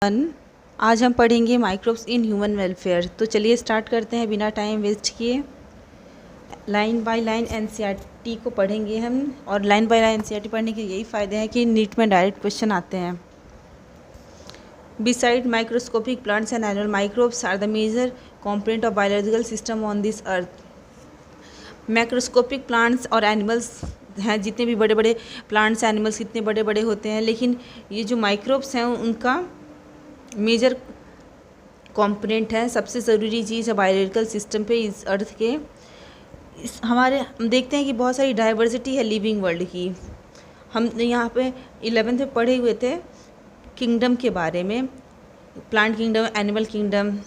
आज हम पढ़ेंगे माइक्रोब्स इन ह्यूमन वेलफेयर। तो चलिए स्टार्ट करते हैं बिना टाइम वेस्ट किए। लाइन बाय लाइन एनसीईआरटी को पढ़ेंगे हम, और लाइन बाय लाइन एनसीईआरटी पढ़ने के यही फ़ायदे हैं कि नीट में डायरेक्ट क्वेश्चन आते हैं। Beside microscopic plants and animal, microbes are the major component of biological system on this earth. Macroscopic plants और एनिमल्स हैं, जितने भी बड़े बड़े प्लांट्स एनिमल्स कितने बड़े बड़े होते हैं, लेकिन ये जो माइक्रोब्स हैं उनका मेजर कंपोनेंट है, सबसे ज़रूरी चीज़ है बायोलॉजिकल सिस्टम पे इस अर्थ के। हम देखते हैं कि बहुत सारी डाइवर्सिटी है लिविंग वर्ल्ड की। हम यहाँ पे 11th में पढ़े हुए थे किंगडम के बारे में, प्लांट किंगडम, एनिमल किंगडम।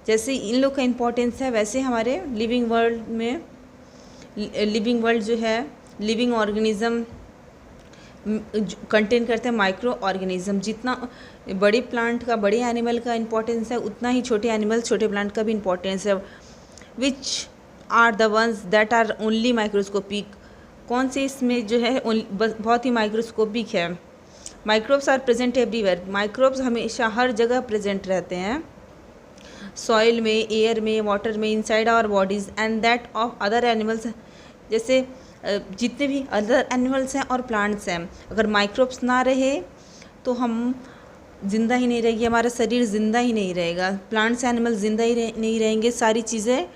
जैसे इन लोग का इम्पोर्टेंस है, वैसे हमारे लिविंग वर्ल्ड में लिविंग वर्ल्ड जो है, लिविंग ऑर्गेनिज़म कंटेन करते हैं माइक्रो ऑर्गेनिज्म। जितना बड़े प्लांट का, बड़े एनिमल का इम्पोर्टेंस है, उतना ही छोटे एनिमल, छोटे प्लांट का भी इम्पोर्टेंस है। Which are the ones that are only microscopic, कौन से इसमें जो है बहुत ही माइक्रोस्कोपिक है। Microbes are present everywhere, microbes हमेशा हर जगह प्रेजेंट रहते हैं, सॉइल में, एयर में, वाटर में, inside our bodies and that of other animals. जैसे जितने भी अदर एनिमल्स हैं और प्लांट्स हैं, अगर माइक्रोब्स ना रहे तो हम ज़िंदा ही नहीं रहेंगे, हमारा शरीर ज़िंदा ही नहीं रहेगा, प्लांट्स एनिमल्स ज़िंदा ही नहीं रहेंगे, सारी चीज़ें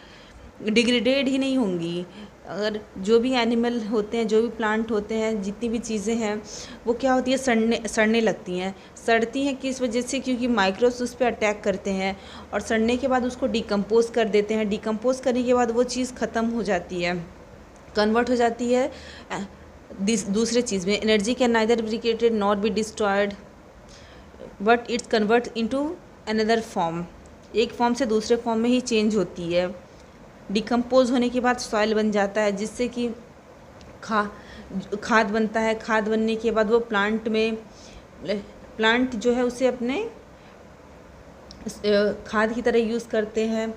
डिग्रेडेड ही नहीं होंगी। अगर जो भी एनिमल होते हैं, जो भी प्लांट होते हैं, जितनी भी चीज़ें हैं, वो क्या होती है, सड़ने लगती हैं। सड़ती हैं किस वजह से? क्योंकि माइक्रोब्स उस पर अटैक करते हैं और सड़ने के बाद उसको डिकम्पोज कर देते हैं। डिकम्पोज करने के बाद वो चीज़ ख़त्म हो जाती है, कन्वर्ट हो जाती है दूसरे चीज़ में। Energy can neither be created not be destroyed but it's convert into another form, एक फॉर्म से दूसरे फॉर्म में ही चेंज होती है। डिकम्पोज होने के बाद सॉइल बन जाता है, जिससे कि खाद बनता है। खाद बनने के बाद वो प्लांट जो है उसे अपने खाद की तरह यूज़ करते हैं,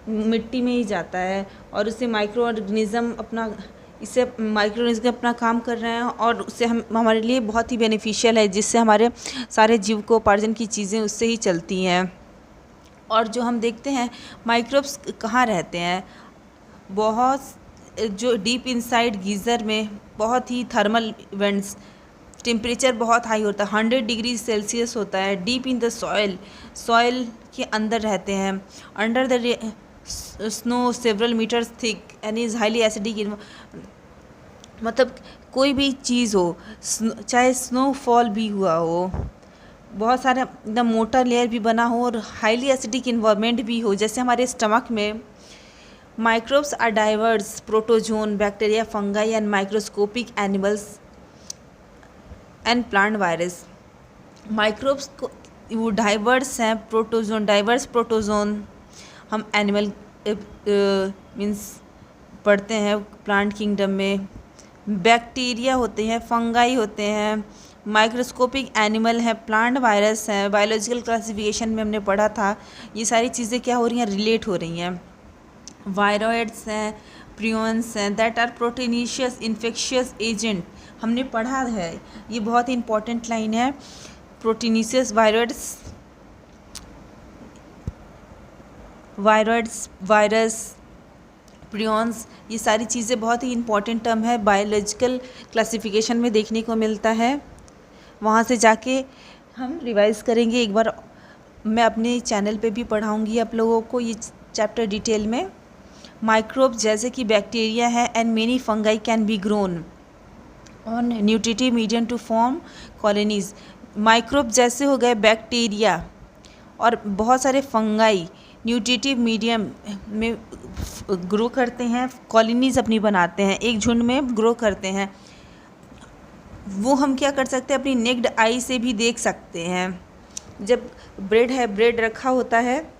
मिट्टी में ही जाता है और उससे माइक्रो ऑर्गेनिज़म अपना काम कर रहे हैं, और उससे हमारे लिए बहुत ही बेनिफिशियल है, जिससे हमारे सारे जीविकोपार्जन की चीज़ें उससे ही चलती हैं। और जो हम देखते हैं माइक्रोब्स कहाँ रहते हैं, जो डीप इनसाइड गीज़र में, बहुत ही थर्मल इवेंट्स, टेम्परेचर बहुत हाई होता है, 100 डिग्री सेल्सियस होता है। डीप इन द सॉइल के अंदर रहते हैं। Under the snow several meters thick and is highly acidic. मतलब कोई भी चीज़ हो, चाहे स्नोफॉल भी हुआ हो, बहुत सारे एकदम मोटा लेयर भी बना हो और हाईली एसिडिक इन्वायरमेंट भी हो, जैसे हमारे स्टमक में। Microbes are diverse, protozoan, bacteria, fungi and microscopic animals and plant virus. Microbes को वो डाइवर्स हैं, डाइवर्स प्रोटोजोन हम एनिमल मीन्स पढ़ते हैं प्लांट किंगडम में। बैक्टीरिया होते हैं, फंगाई होते हैं, माइक्रोस्कोपिक एनिमल है, प्लांट वायरस है। बायोलॉजिकल क्लासिफिकेशन में हमने पढ़ा था, ये सारी चीज़ें क्या हो रही हैं, रिलेट हो रही हैं। वायरॉइड्स हैं, प्रियंस हैं, that are proteinaceous infectious agent, हमने पढ़ा है, ये बहुत ही इंपॉर्टेंट लाइन है। प्रोटीनिशियस वायरस, प्रियंस, ये सारी चीज़ें बहुत ही इंपॉर्टेंट टर्म है, बायोलॉजिकल क्लासिफिकेशन में देखने को मिलता है। वहाँ से जाके हम रिवाइज करेंगे एक बार, मैं अपने चैनल पे भी पढ़ाऊँगी आप लोगों को ये चैप्टर डिटेल में। माइक्रोब्स जैसे कि बैक्टीरिया है and many fungi can be grown on nutritive medium to form colonies. Microbe जैसे हो गए बैक्टीरिया और बहुत सारे फंगाई न्यूट्रिटिव मीडियम में ग्रो करते हैं, कॉलोनीज अपनी बनाते हैं, एक झुंड में ग्रो करते हैं। वो हम क्या कर सकते हैं, अपनी नेक्ड आई से भी देख सकते हैं। जब ब्रेड रखा होता है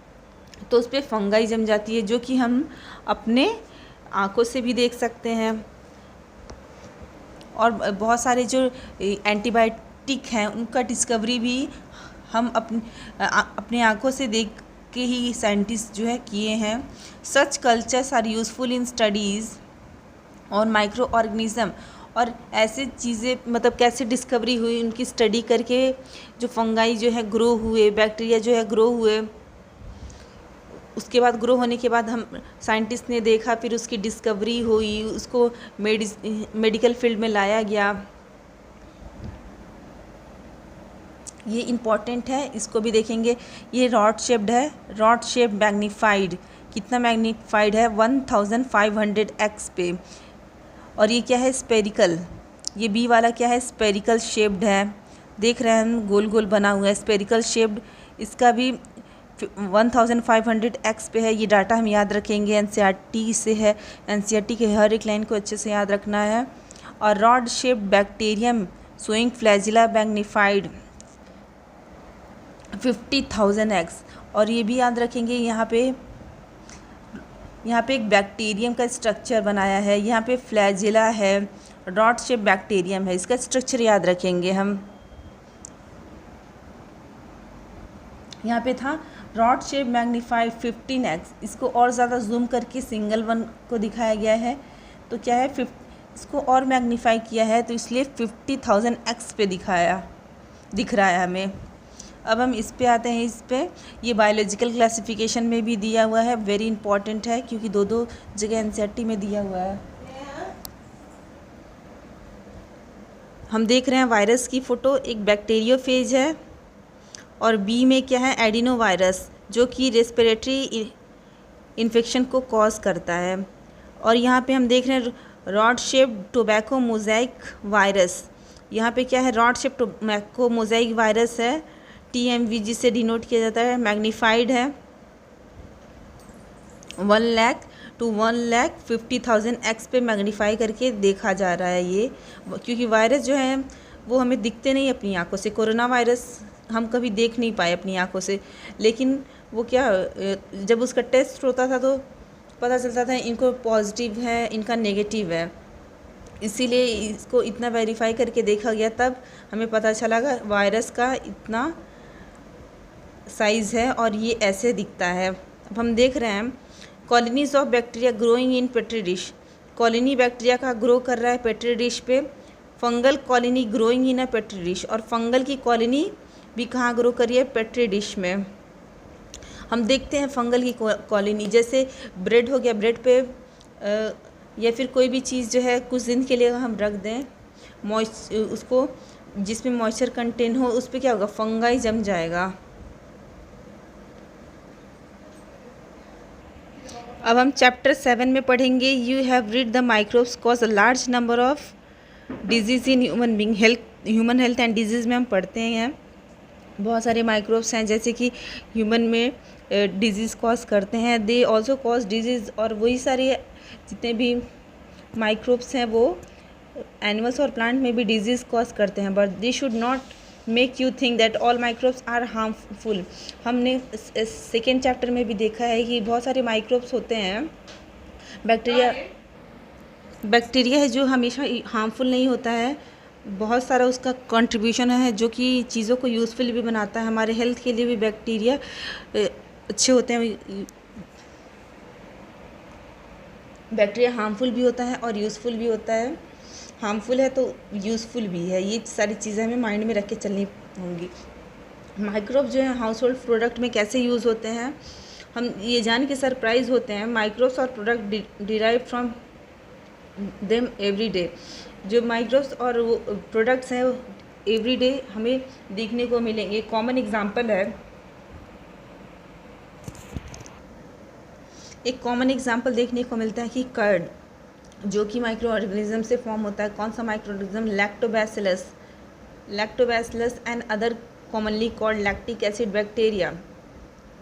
तो उस पर फंगाई जम जाती है, जो कि हम अपने आँखों से भी देख सकते हैं। और बहुत सारे जो एंटीबायोटिक हैं उनका डिस्कवरी भी हम अपने आँखों से देख के ही साइंटिस्ट जो है किए हैं। Such cultures are useful in studies on microorganism और ऐसे चीज़ें मतलब कैसे डिस्कवरी हुई, उनकी स्टडी करके जो फंगाई जो है ग्रो हुए, बैक्टीरिया जो है ग्रो हुए, उसके बाद ग्रो होने के बाद हम साइंटिस्ट ने देखा, फिर उसकी डिस्कवरी हुई, उसको मेडिकल फील्ड में लाया गया। ये इम्पॉर्टेंट है, इसको भी देखेंगे। ये रॉड शेप्ड है, रॉड शेप मैग्नीफाइड, कितना मैग्नीफाइड है 1500x पे। और ये क्या है स्पेरिकल, ये बी वाला क्या है स्पेरिकल शेप्ड है, देख रहे हैं हम गोल गोल बना हुआ है स्पेरिकल शेप्ड, इसका भी 1500x पे है। ये डाटा हम याद रखेंगे, एनसीईआरटी से है, एनसीईआरटी के हर एक लाइन को अच्छे से याद रखना है। और rod shaped bacterium showing flagella magnified 50,000x। और ये भी याद रखेंगे, यहाँ पे एक बैक्टीरियम का स्ट्रक्चर बनाया है, यहाँ पे फ्लैजिला है, रॉड शेप बैक्टीरियम है, इसका स्ट्रक्चर याद रखेंगे हम। यहाँ पे था रॉड शेप मैग्नीफाइड 15x, इसको और ज़्यादा जूम करके सिंगल वन को दिखाया गया है, तो क्या है इसको और मैग्नीफाई किया है, तो इसलिए 50,000x पे दिख रहा है हमें। अब हम इस पे आते हैं, इस पे ये बायोलॉजिकल क्लासिफिकेशन में भी दिया हुआ है, वेरी इंपॉर्टेंट है क्योंकि दो जगह एनसीईआरटी में दिया हुआ है। हम देख रहे हैं वायरस की फ़ोटो, एक बैक्टीरियोफेज है और बी में क्या है एडिनो वायरस, जो कि रेस्पिरेटरी इन्फेक्शन को कॉज करता है। और यहाँ पे हम देख रहे हैं rod shape tobacco mosaic virus, यहाँ पे क्या है rod shape tobacco mosaic virus है, TMV जिसे डिनोट किया जाता है, मैग्नीफाइड है 1 लाख to 1,50,000x पे मैग्नीफाई करके देखा जा रहा है ये, क्योंकि वायरस जो है वो हमें दिखते नहीं अपनी आंखों से। कोरोना वायरस हम कभी देख नहीं पाए अपनी आंखों से, लेकिन वो क्या जब उसका टेस्ट होता था तो पता चलता था इनको पॉजिटिव है, इनका नेगेटिव है, इसीलिए इसको इतना वेरीफाई करके देखा गया, तब हमें पता चला वायरस का इतना साइज़ है और ये ऐसे दिखता है। अब हम देख रहे हैं colonies of bacteria growing in petri dish, colony bacteria का ग्रो कर रहा है पेट्री डिश पे, fungal colony growing in a petri dish, और फंगल की कॉलोनी भी कहाँ ग्रो करी है पेट्री डिश में। हम देखते हैं फंगल की कॉलोनी, जैसे ब्रेड हो गया, ब्रेड पे या फिर कोई भी चीज़ जो है कुछ दिन के लिए हम रख दें उसको, जिसमें मॉइस्चर कंटेन हो, उस पर क्या होगा फंगाई जम जाएगा। अब हम चैप्टर 7 में पढ़ेंगे, you have read the microbes cause a large number of disease in human being human health and disease में हम पढ़ते हैं बहुत सारे माइक्रोब्स हैं जैसे कि ह्यूमन में डिजीज़ कॉज करते हैं, दे ऑल्सो कॉज डिजीज़, और वही सारे जितने भी माइक्रोब्स हैं वो एनिमल्स और प्लांट में भी डिजीज़ कॉज करते हैं, but they should not make you think that all microbes are harmful. हमने सेकेंड चैप्टर में भी देखा है कि बहुत सारे माइक्रोब्स होते हैं, बैक्टीरिया है जो हमेशा हार्मफुल नहीं होता है, बहुत सारा उसका कंट्रीब्यूशन है जो कि चीज़ों को यूज़फुल भी बनाता है। हमारे हेल्थ के लिए भी बैक्टीरिया अच्छे होते हैं, बैक्टीरिया हार्मफुल भी होता है और यूज़फुल भी होता है, हार्मफुल है तो यूज़फुल भी है, ये सारी चीज़ें हमें माइंड में रख के चलनी होंगी। माइक्रोब जो है हाउस होल्ड प्रोडक्ट में कैसे यूज़ होते हैं, हम ये जान के सरप्राइज होते हैं। माइक्रोब्स और product derive from them every day, जो माइक्रोब्स और वो प्रोडक्ट्स हैं एवरी डे हमें देखने को मिलेंगे। कॉमन एग्जांपल है, एक कॉमन एग्जांपल देखने को मिलता है कि कर्ड जो कि माइक्रो ऑर्गेनिज्म से फॉर्म होता है। कौन सा micro organism? Lactobacillus and other commonly called lactic acid bacteria,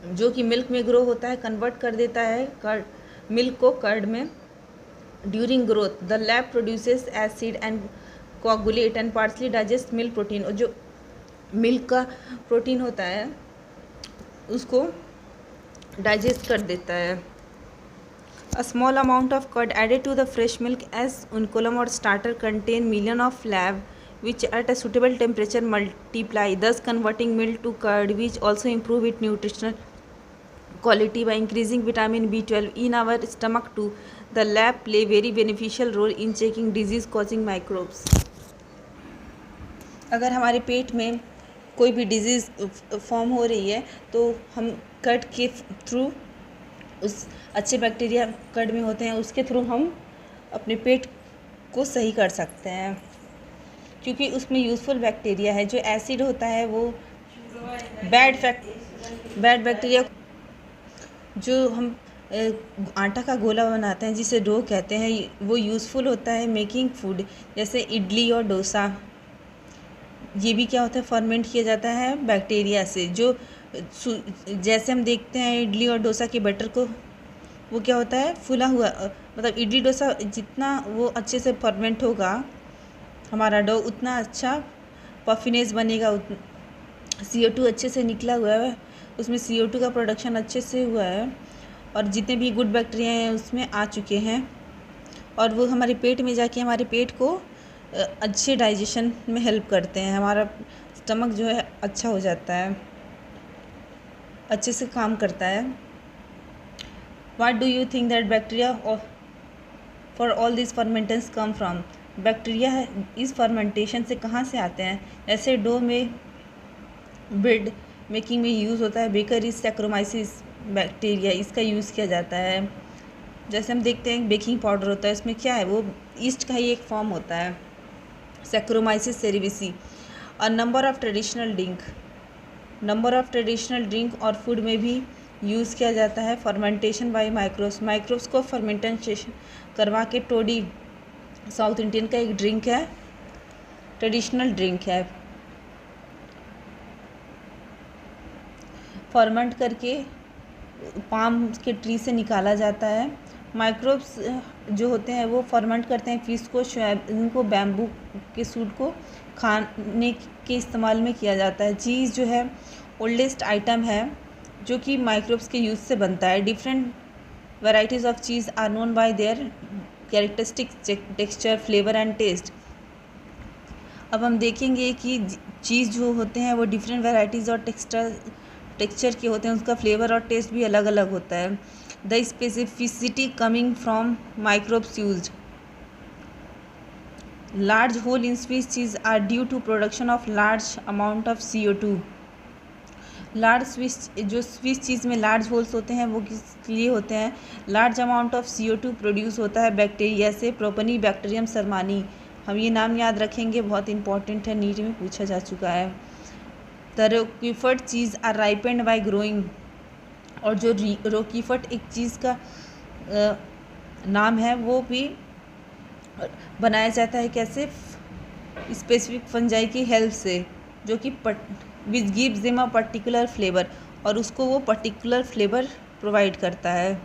जो कि मिल्क में ग्रो होता है, कन्वर्ट कर देता है कर्ड मिल्क को कर्ड में। During growth the LAB produces acid and coagulate and partially digest milk protein, और जो मिल्क का प्रोटीन होता है उसको डाइजेस्ट कर देता है। A small amount of curd added to the fresh milk as uncolum or starter contain million of lab which at a suitable temperature multiply, thus converting milk to curd, which also improve its nutritional quality by increasing vitamin B12 in our stomach too. The LAB play very beneficial role in checking disease causing microbes. अगर हमारे पेट में कोई भी disease form हो रही है तो हम कट के थ्रू, उस अच्छे बैक्टीरिया कट में होते हैं, उसके थ्रू हम अपने पेट को सही कर सकते हैं, क्योंकि उसमें यूज़फुल बैक्टीरिया है। जो एसिड होता है वो बैड बैक्टीरिया, जो हम आटा का गोला बनाते हैं जिसे डो कहते हैं, वो यूज़फुल होता है मेकिंग फूड, जैसे इडली और डोसा। ये भी क्या होता है, फर्मेंट किया जाता है बैक्टीरिया से। जो जैसे हम देखते हैं इडली और डोसा के बैटर को, वो क्या होता है, फूला हुआ, मतलब इडली डोसा जितना वो अच्छे से फर्मेंट होगा हमारा डो, उतना अच्छा पफिनेस बनेगा, CO2 अच्छे से निकला हुआ है, उसमें CO2 का प्रोडक्शन अच्छे से हुआ है, और जितने भी गुड बैक्टीरिया हैं उसमें आ चुके हैं, और वो हमारे पेट में जाके हमारे पेट को अच्छे डाइजेशन में हेल्प करते हैं। हमारा स्टमक जो है अच्छा हो जाता है, अच्छे से काम करता है। What do you think that bacteria for all this fermentants come from? Bacteria इस फर्मेंटेशन से कहाँ से आते हैं? जैसे डो में ब्रेड मेकिंग में यूज़ होता है बेकरी सैक्रोमाइसिस बैक्टीरिया, इसका यूज़ किया जाता है। जैसे हम देखते हैं बेकिंग पाउडर होता है, इसमें क्या है, वो ईस्ट का ही एक फॉर्म होता है, सैक्रोमाइसिस सेरेविसी। और नंबर ऑफ़ ट्रेडिशनल ड्रिंक और फूड में भी यूज़ किया जाता है फर्मेंटेशन बाय माइक्रोब्स को फर्मेंटेशन करवा के। टोडी साउथ इंडियन का एक ड्रिंक है, ट्रेडिशनल ड्रिंक है। फर्मेंट करके पाम के ट्री से निकाला जाता है। माइक्रोब्स जो होते हैं वो फर्मेंट करते हैं फिश को, सोयाबीन को, बैम्बू के सूट को खाने के इस्तेमाल में किया जाता है। चीज़ जो है ओल्डेस्ट आइटम है जो कि माइक्रोब्स के यूज़ से बनता है। Different varieties of cheese are known by their characteristic texture, flavour and taste. अब हम देखेंगे कि चीज़ जो होते हैं वो डिफरेंट वैराइटीज़ और टेक्सचर के होते हैं, उसका फ्लेवर और टेस्ट भी अलग अलग होता है। The specificity coming from microbes used large hole in sweet cheese are due to production of large amount of CO2। Large Swiss cheese में लार्ज होल्स होते हैं, वो किस लिए होते हैं? Large amount of CO2 produce होता है बैक्टीरिया से, प्रोपनी बैक्टीरियम सरमानी। हम ये नाम याद रखेंगे, बहुत इंपॉर्टेंट है, नीट में पूछा जा चुका है। The Roquefort cheese are ripened by growing. और जो रोकीफर्ट एक चीज़ का नाम है, वो भी बनाया जाता है कैसे? स्पेसिफिक फंजाई की हेल्प से, जो कि which gives them a particular flavour, और उसको वो पर्टिकुलर फ्लेवर प्रोवाइड करता है।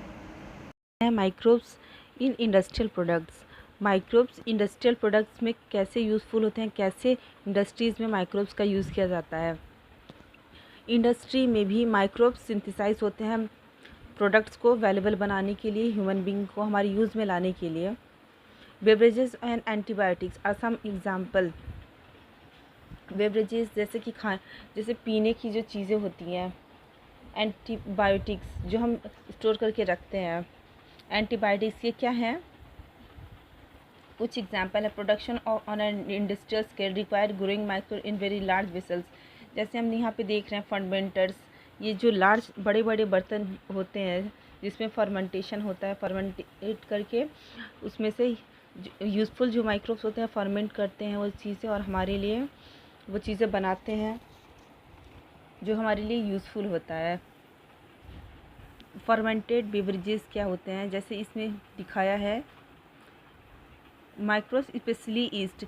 Microbes in industrial products. Microbes industrial products में कैसे यूज़फुल होते हैं, कैसे इंडस्ट्रीज़ में माइक्रोब्स का यूज़ किया जाता है? इंडस्ट्री में भी माइक्रोब्स सिंथेसाइज होते हैं प्रोडक्ट्स को अवेलेबल बनाने के लिए, ह्यूमन बींग को हमारे यूज़ में लाने के लिए। Beverages and antibiotics are some example. Beverages जैसे पीने की जो चीज़ें होती हैं, एंटीबायोटिक्स जो हम स्टोर करके रखते हैं। एंटीबायोटिक्स ये क्या हैं? कुछ एग्जाम्पल है। Production on an industrial scale require growing micro in very large vessels. जैसे हम यहाँ पे देख रहे हैं फर्मेंटर्स, ये जो लार्ज बड़े बड़े बर्तन होते हैं जिसमें फर्मेंटेशन होता है, फर्मेंटेट करके उसमें से यूज़फुल जो माइक्रोब्स होते हैं फर्मेंट करते हैं वो चीज़ें, और हमारे लिए वो चीज़ें बनाते हैं जो हमारे लिए यूज़फुल होता है। फर्मेंटेड बेवरेजेस क्या होते हैं? जैसे इसमें दिखाया है, microbes specially east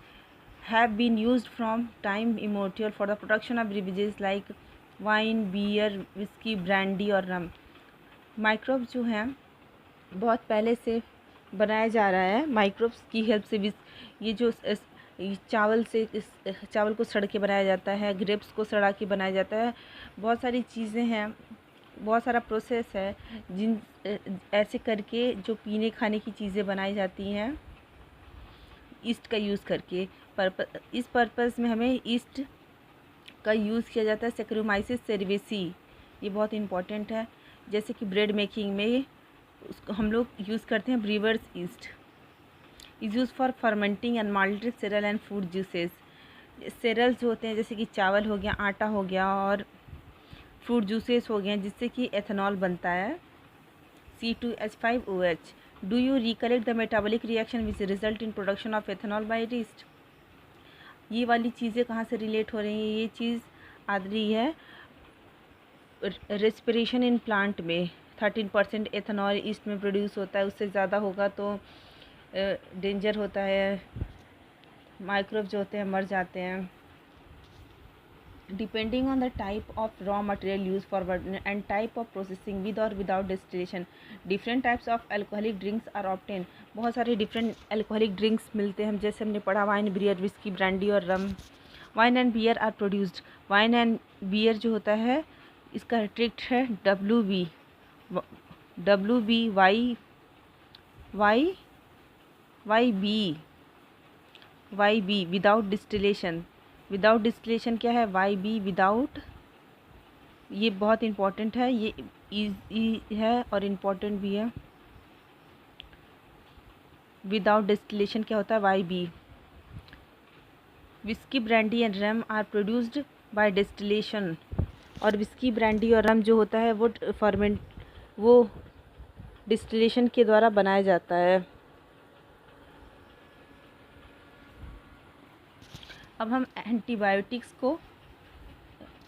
have been used from time immemorial for the production of beverages like wine, beer, whiskey, brandy और rum। माइक्रोब्स जो हैं बहुत पहले से बनाया जा रहा है माइक्रोब्स की हेल्प से। ये जो चावल को सड़ के बनाया जाता है, ग्रेप्स को सड़ा के बनाया जाता है, बहुत सारी चीज़ें हैं, बहुत सारा प्रोसेस है जिन ऐसे करके जो पीने खाने की चीज़ें बनाई जाती हैं ईस्ट का यूज़ करके। इस पर्पज़ में हमें ईस्ट का यूज़ किया जाता है। सैक्रोमाइसिस सेरेविसी ये बहुत इम्पॉर्टेंट है। जैसे कि ब्रेड मेकिंग में उसको हम लोग यूज़ करते हैं brewer's yeast, is used for fermenting and malted cereal and food juices. Cereals जो होते हैं जैसे कि चावल हो गया, आटा हो गया और फ्रूट जूसेस हो गए जिससे कि एथेनॉल बनता है C2H5OH। Do you recollect the metabolic reaction which result in production of ethanol by yeast. ये वाली चीज़ें कहाँ से रिलेट हो रही हैं, ये चीज़ आ रही है रेस्पिरेशन इन प्लांट में। 13% एथेनॉल ईस्ट में प्रोड्यूस होता है, उससे ज़्यादा होगा तो डेंजर होता है, माइक्रोब जो होते हैं मर जाते हैं। Depending on the type of raw material used for burning and type of processing with or without distillation, different types of alcoholic drinks are obtained। बहुत सारे different alcoholic drinks मिलते हैं, जैसे हमने पढ़ा वाइन, बियर, विस्की, ब्रांडी और rum. Wine and beer are produced. Wine and beer जो होता है इसका ट्रिक है WB without distillation. Without distillation क्या है, YB विदाउट, ये बहुत इम्पॉर्टेंट है, ये ईजी है और इम्पॉर्टेंट भी है। विदाउट डिस्टिलेशन क्या होता है, YB। Whisky, brandy and rum are produced by distillation. और विस्की, ब्रांडी और रम जो होता है वो डिस्टिलेशन के द्वारा बनाया जाता है। अब हम एंटीबायोटिक्स को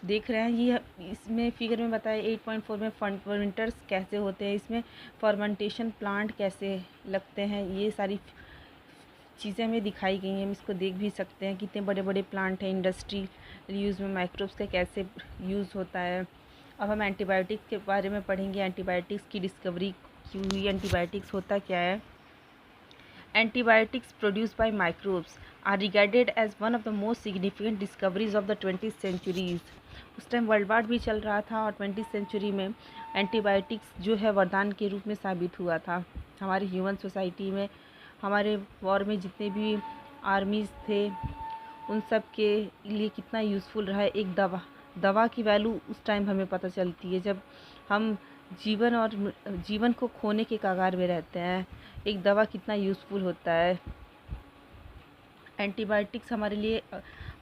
देख रहे हैं। ये इसमें फिगर में बताया 8.4 में फर्मेंटर्स कैसे होते हैं, इसमें फर्मेंटेशन प्लांट कैसे लगते हैं, ये सारी चीज़ें हमें दिखाई गई हैं। हम इसको देख भी सकते हैं कितने बड़े बड़े प्लांट हैं। इंडस्ट्री यूज़ में माइक्रोब्स का कैसे यूज़ होता है। अब हम एंटीबायोटिक्स के बारे में पढ़ेंगे, एंटीबायोटिक्स की डिस्कवरी क्यों हुई, एंटीबायोटिक्स होता क्या है। Antibiotics produced by microbes are regarded as one of the most significant discoveries of the 20th centuries। उस टाइम वर्ल्ड वार भी चल रहा था और 20th सेंचुरी में एंटीबायोटिक्स जो है वरदान के रूप में साबित हुआ था। हमारे ह्यूमन सोसाइटी में, हमारे वॉर में जितने भी आर्मीज़ थे उन सब के लिए कितना यूज़फुल रहा है। एक दवा की वैल्यू उस टाइम हमें पता चलती है जब हम जीवन को खोने के कगार में रहते हैं। एक दवा कितना यूज़फुल होता है। एंटीबायोटिक्स हमारे लिए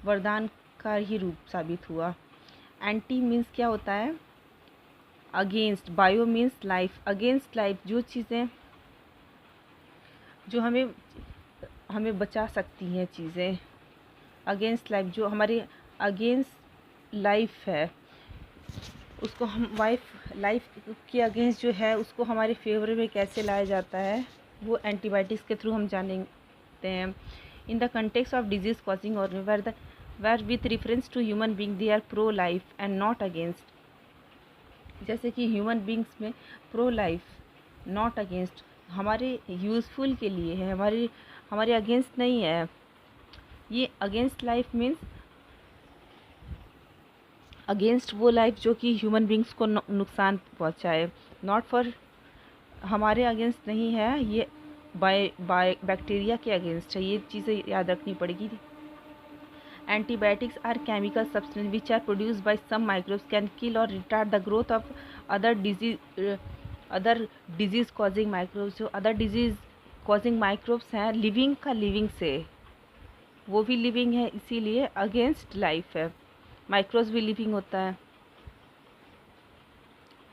वरदान का ही रूप साबित हुआ। एंटी मीन्स क्या होता है, against. Bio means life, against life, जो चीज़ें जो हमें बचा सकती हैं चीज़ें। अगेंस्ट लाइफ, जो हमारे अगेंस्ट लाइफ है उसको हम लाइफ के अगेंस्ट जो है उसको हमारे फेवर में कैसे लाया जाता है वो एंटीबायोटिक्स के थ्रू हम जानते हैं। In the context of disease causing or where with reference to human being they are pro life and not against. जैसे कि ह्यूमन बींग्स में प्रो लाइफ, नॉट अगेंस्ट, हमारे यूज़फुल के लिए है, हमारे अगेंस्ट नहीं है। ये अगेंस्ट लाइफ मीन्स अगेंस्ट वो लाइफ जो कि ह्यूमन बींग्स को नुकसान पहुंचाए। नॉट फॉर, हमारे अगेंस्ट नहीं है, ये बाय बैक्टीरिया के अगेंस्ट है। ये चीज़ें याद रखनी पड़ेगी। Antibiotics are chemical substance which are produced by some microbes can kill or retard the growth of other disease causing microbes. जो अदर डिजीज कॉजिंग माइक्रोब्स हैं, लिविंग का लिविंग से, वो भी लिविंग है इसीलिए अगेंस्ट लाइफ है। माइक्रोब्स भी लिविंग होता है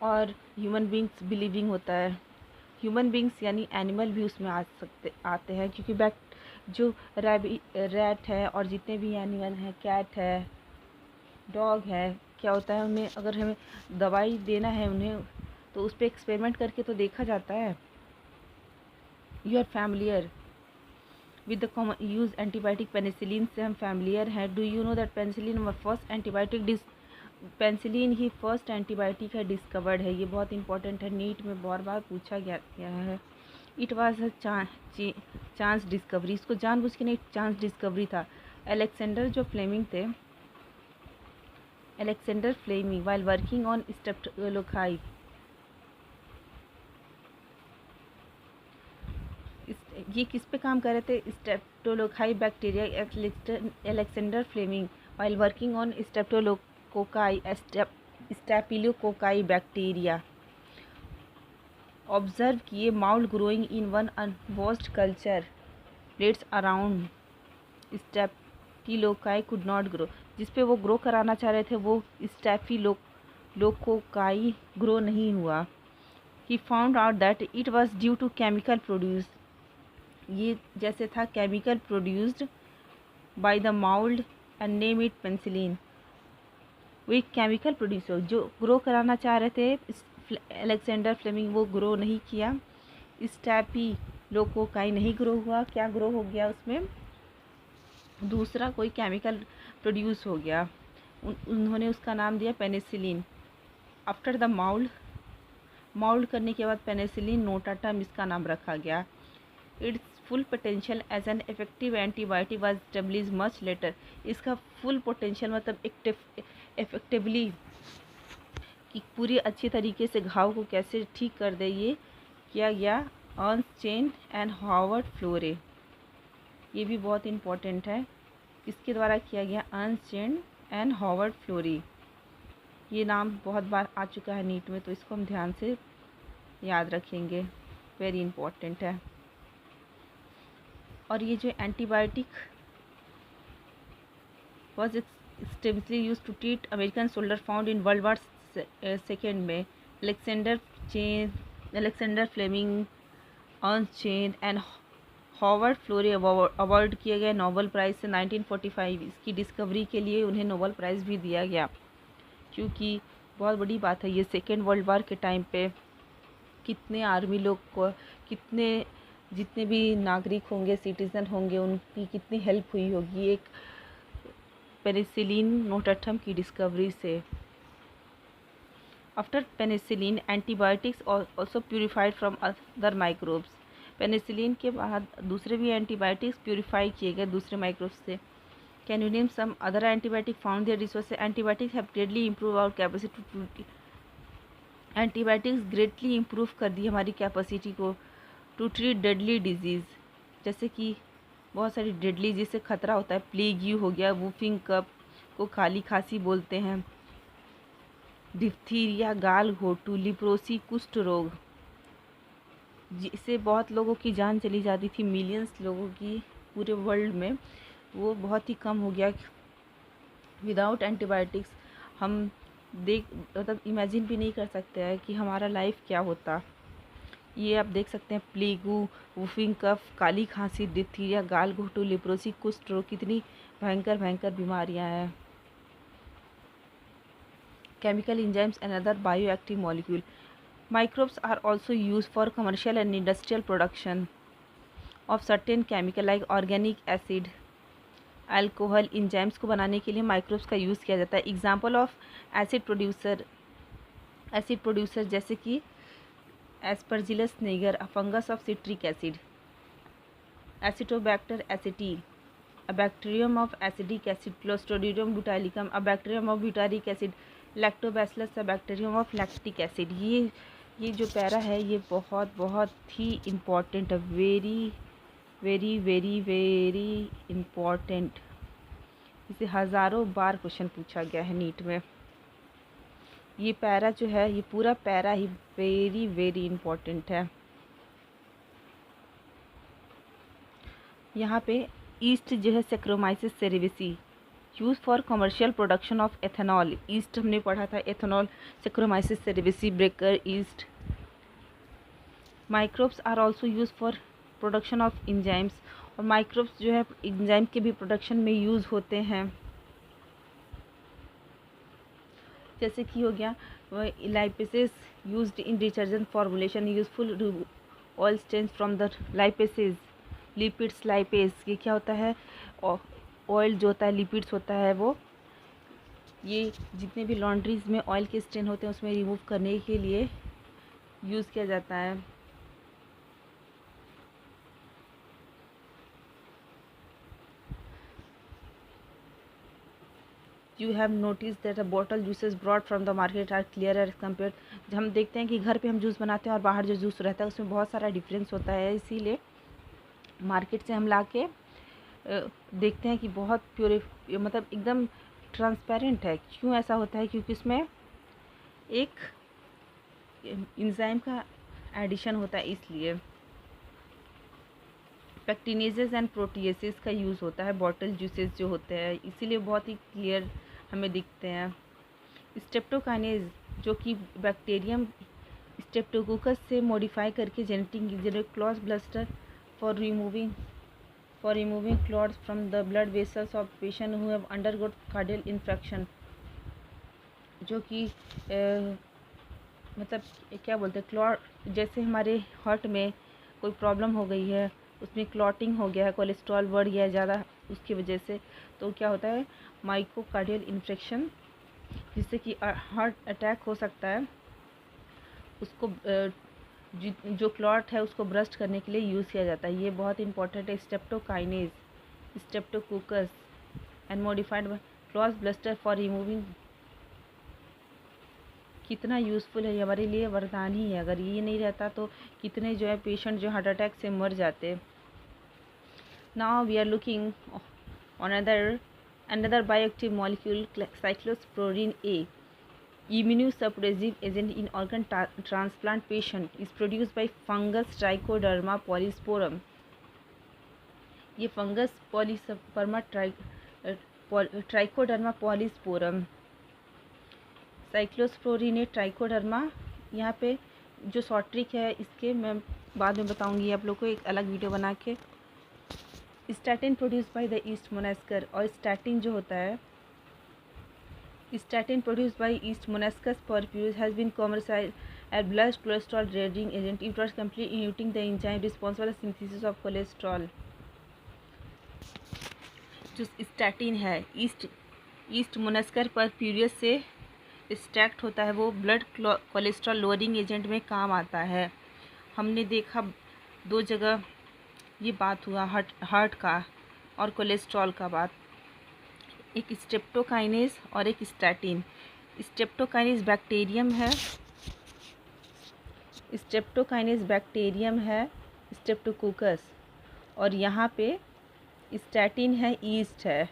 और ह्यूमन बींग्स भी लिविंग होता है। ह्यूमन बींग्स यानी एनिमल भी उसमें आते हैं क्योंकि जो रैट है और जितने भी एनिमल हैं, कैट है, डॉग है, क्या होता है उन्हें अगर हमें दवाई देना है उन्हें तो उस पर एक्सपेरिमेंट करके तो देखा जाता है। You are familiar with the common use antibiotic penicillin से हम फैमिलियर हैं। Do you know that penicillin first antibiotic penicillin ही फर्स्ट एंटीबायोटिक है डिस्कवर्ड है। ये बहुत इंपॉर्टेंट है, नीट में बार पूछा गया है। It was a chance discovery, इसको जानबूझ के नहीं, चांस डिस्कवरी था। अलेक्जेंडर जो फ्लेमिंग थे, Alexander Fleming while working on streptococci, ये किस पे काम कर रहे थे, streptococci bacteria. Alexander Fleming while working on streptococci bacteria. Observe किए mould growing in one unwashed culture plates around streptococci could not grow. जिस पे वो ग्रो कराना चाह रहे थे वो स्टेफिलोकोकाई ग्रो नहीं हुआ। He found out that it was due to chemical produce, ये जैसे था chemical produced by the mould and name it penicillin. वो एक केमिकल प्रोड्यूसर जो ग्रो कराना चाह रहे थे अलेक्जेंडर फ्लेमिंग, वो ग्रो नहीं किया। स्टेफिलोकोकाई नहीं ग्रो हुआ, क्या ग्रो हो गया उसमें, दूसरा कोई केमिकल प्रोड्यूस हो गया। उन्होंने उसका नाम दिया पेनिसिलिन। आफ्टर द माउल्ड करने के बाद पेनिसिलिन नोटाटम इसका नाम रखा गया। Its full potential as an effective antibiotic was established much later. इसका फुल पोटेंशियल मतलब इफेक्टिवली कि पूरी अच्छी तरीके से घाव को कैसे ठीक कर दे, ये किया गया Ernst Chain and Howard Florey. ये भी बहुत इम्पोर्टेंट है, इसके द्वारा किया गया Ernst Chain and Howard Florey. ये नाम बहुत बार आ चुका है नीट में, तो इसको हम ध्यान से याद रखेंगे, वेरी इम्पोर्टेंट है। और ये जो antibiotic was extensively use to treat American soldier found in world war second में Alexander Fleming, Ernst Chain and Howard Florey award किए गए नोबेल प्राइज़ से 1945। इसकी डिस्कवरी के लिए उन्हें नोबेल प्राइज़ भी दिया गया, क्योंकि बहुत बड़ी बात है ये सेकेंड वर्ल्ड वॉर के टाइम पे कितने आर्मी लोग को, कितने जितने भी नागरिक होंगे, सिटीज़न होंगे, उनकी कितनी हेल्प हुई होगी एक पेनिसिलिन नोटाटम की डिस्कवरी से। After penicillin antibiotics also purified from other microbes. Penicillin के बाद दूसरे भी एंटीबायोटिक्स प्यूरिफाई किए गए दूसरे माइक्रोब्स से। Can you name some other antibiotic found their resource. Antibiotics have greatly improve our capacity to, antibiotics greatly improve कर दी हमारी कैपेसिटी को टू ट्रीट डेडली डिजीज़, जैसे कि बहुत सारी डेडली जिससे खतरा होता है, प्लेग यू हो गया, वूफिंग कफ को काली खांसी बोलते हैं, डिप्थीरिया, गाल घोटू, लिप्रोसी, कुष्ठ रोग, जिससे बहुत लोगों की जान चली जाती थी, मिलियंस लोगों की पूरे वर्ल्ड में, वो बहुत ही कम हो गया विदाउट एंटीबायोटिक्स। हम मतलब इमेजिन भी नहीं कर सकते हैं कि हमारा लाइफ क्या होता। ये आप देख सकते हैं, प्लेगू, वूफिंग कफ, काली खांसी, डिप्थीरिया, गाल घोटू, लिप्रोसी, कुष्ठ रोग, कितनी भयंकर भयंकर बीमारियां हैं। Chemical enzymes and other bioactive molecule. Microbes are also used for commercial and industrial production of certain chemical like organic acid, alcohol. Enzymes को बनाने के लिए माइक्रोब्स का यूज़ किया जाता है। एग्जाम्पल ऑफ एसिड प्रोड्यूसर जैसे कि Aspergillus niger, a fungus of citric acid, Acetobacter aceti, a bacterium of acidic acid, Clostridium butylicum, a bacterium of butyric acid, Lactobacillus, a bacterium of lactic acid. ये जो para है ये बहुत ही important है, very very very very important. इसे हज़ारों बार question पूछा गया है नीट में। ये पैरा जो है, ये पूरा पैरा ही वेरी वेरी इम्पॉर्टेंट है। यहाँ पे ईस्ट जो है Saccharomyces cerevisiae, use for commercial production of ethanol. Yeast हमने पढ़ा था, ethanol, Saccharomyces cerevisiae, brewer's yeast. Microbes are also use for production of enzymes, और माइक्रोब्स जो है इंजाइम के भी प्रोडक्शन में यूज़ होते हैं। जैसे कि हो गया lipases used in detergent formulation, useful oil stains from the lipases, lipids lipase. ये क्या होता है, ऑयल जो होता है, लिपिड्स होता है वो, ये जितने भी लॉन्ड्रीज में ऑयल के स्टेन होते हैं उसमें रिमूव करने के लिए यूज़ किया जाता है। You have noticed that the bottle juices brought from the market are clearer as compared। जब हम देखते हैं कि घर पे हम जूस बनाते हैं और बाहर जो जूस रहता है उसमें बहुत सारा डिफरेंस होता है, इसीलिए मार्केट से हम ला के देखते हैं कि बहुत मतलब एकदम ट्रांसपेरेंट है। क्यों ऐसा होता है, क्योंकि इसमें एक इंजाइम का एडिशन होता है इसलिए। पेक्टिनेजेस एंड प्रोटीएसेस का यूज़ होता है बॉटल जूसेस जो होते हैं, इसीलिए बहुत ही क्लियर हमें दिखते हैं। स्ट्रेप्टोकाइनेज जो कि बैक्टीरियम स्ट्रेप्टोकोकस से मॉडिफाई करके genetic clot buster for removing clots from the blood vessels of patient who have undergone cardial infection, जो कि मतलब क्या बोलते हैं, क्लॉट जैसे हमारे हार्ट में कोई प्रॉब्लम हो गई है, उसमें क्लॉटिंग हो गया है, कोलेस्ट्रॉल बढ़ गया है ज़्यादा उसकी वजह से, तो क्या होता है माइकोकार्डियल इन्फेक्शन, जिससे कि हार्ट अटैक हो सकता है। उसको जो क्लॉट है उसको ब्रस्ट करने के लिए यूज़ किया जाता है। ये बहुत इंपॉर्टेंट है। Streptokinase, Streptococcus and modified clause buster for removing, कितना यूज़फुल है ये, हमारे लिए वरदान ही है। अगर ये नहीं रहता तो कितने जो है पेशेंट जो हार्ट अटैक से मर जाते। Now we are looking on another bioactive molecule, cyclosporin A, immunosuppressive agent in organ transplant patient, is produced by fungus Trichoderma polysporum. ये fungus Trichoderma polysporum, cyclosporin Trichoderma, यहाँ पे जो शॉर्ट ट्रिक है इसके मैं बाद में बताऊंगी आप लोग को एक अलग वीडियो बना के। Statin produce by the yeast Monascus, और स्टैटिन जो होता है, statin produce by yeast Monascus purpureus has been commercialised as blood cholesterol reducing agent. It was completely inhibiting the enzyme responsible synthesis of cholesterol. जो statin है yeast Monascus purpureus से extract होता है, वो ब्लड कोलेस्ट्रॉल लोअरिंग एजेंट में काम आता है। हमने देखा दो जगह ये बात हुआ, हार्ट का और कोलेस्ट्रॉल का बात, एक स्ट्रेप्टोकाइनेज और एक स्टैटिन। स्ट्रेप्टोकाइनेज बैक्टीरियम है स्ट्रेप्टोकोकस, और यहाँ पे स्टैटिन है ईस्ट है,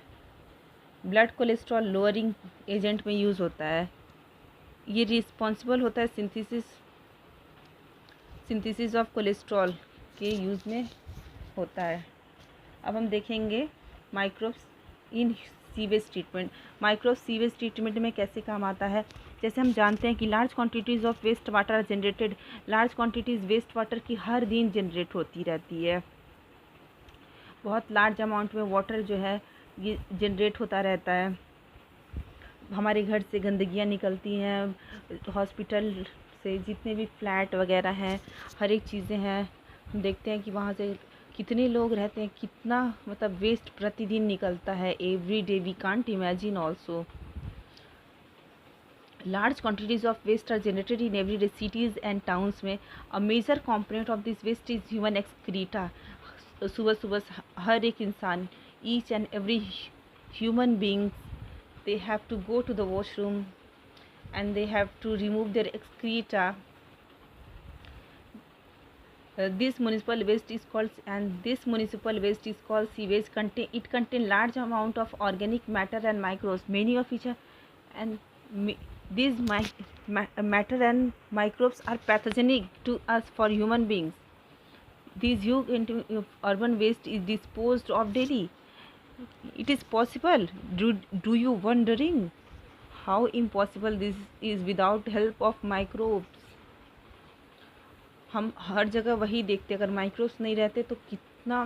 ब्लड कोलेस्ट्रॉल लोअरिंग एजेंट में यूज़ होता है। ये रिस्पॉन्सिबल होता है सिंथेसिस ऑफ कोलेस्ट्रॉल के यूज़ में होता है। अब हम देखेंगे microbes in sewage treatment. Microbe sewage treatment में कैसे काम आता है। जैसे हम जानते हैं कि large quantities of waste water are generated, large quantities waste water की हर दिन जनरेट होती रहती है। बहुत लार्ज अमाउंट में वाटर जो है ये जनरेट होता रहता है। हमारे घर से गंदगियाँ निकलती हैं, हॉस्पिटल से जितने भी फ्लैट वगैरह हैं, हर एक चीज़ें हैं, हम देखते हैं कि वहाँ से कितने लोग रहते हैं, कितना मतलब वेस्ट प्रतिदिन निकलता है every day, we can't imagine also. Large quantities of waste are generated in everyday cities and towns में a major component of this waste is human excreta। सुबह सुबह हर एक इंसान, each and every human being, they have to go to the washroom and they have to remove their excreta. This municipal waste is called sewage. It contains large amount of organic matter and microbes, many of which are, and these matter and microbes are pathogenic to us for human beings. These huge urban waste is disposed of daily. It is possible. Do you wondering how impossible this is without help of microbes? हम हर जगह वही देखते, अगर microbes नहीं रहते तो कितना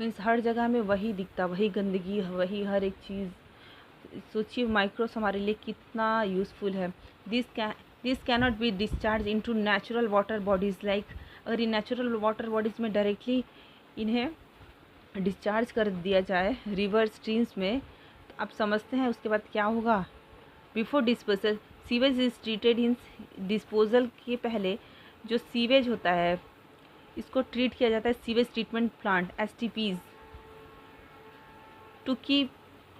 means हर जगह में वही दिखता, वही गंदगी, वही हर एक चीज़। सोचिए माइक्रोब्स हमारे लिए कितना यूज़फुल है। This cannot be discharge into natural water bodies, like अगर ये नेचुरल वाटर बॉडीज़ में डायरेक्टली इन्हें डिस्चार्ज कर दिया जाए रिवर स्ट्रीम्स में, तो आप समझते हैं उसके बाद क्या होगा। Before disposal sewage is treated in, disposal के पहले जो सीवेज होता है इसको ट्रीट किया जाता है sewage treatment plant STPs, to keep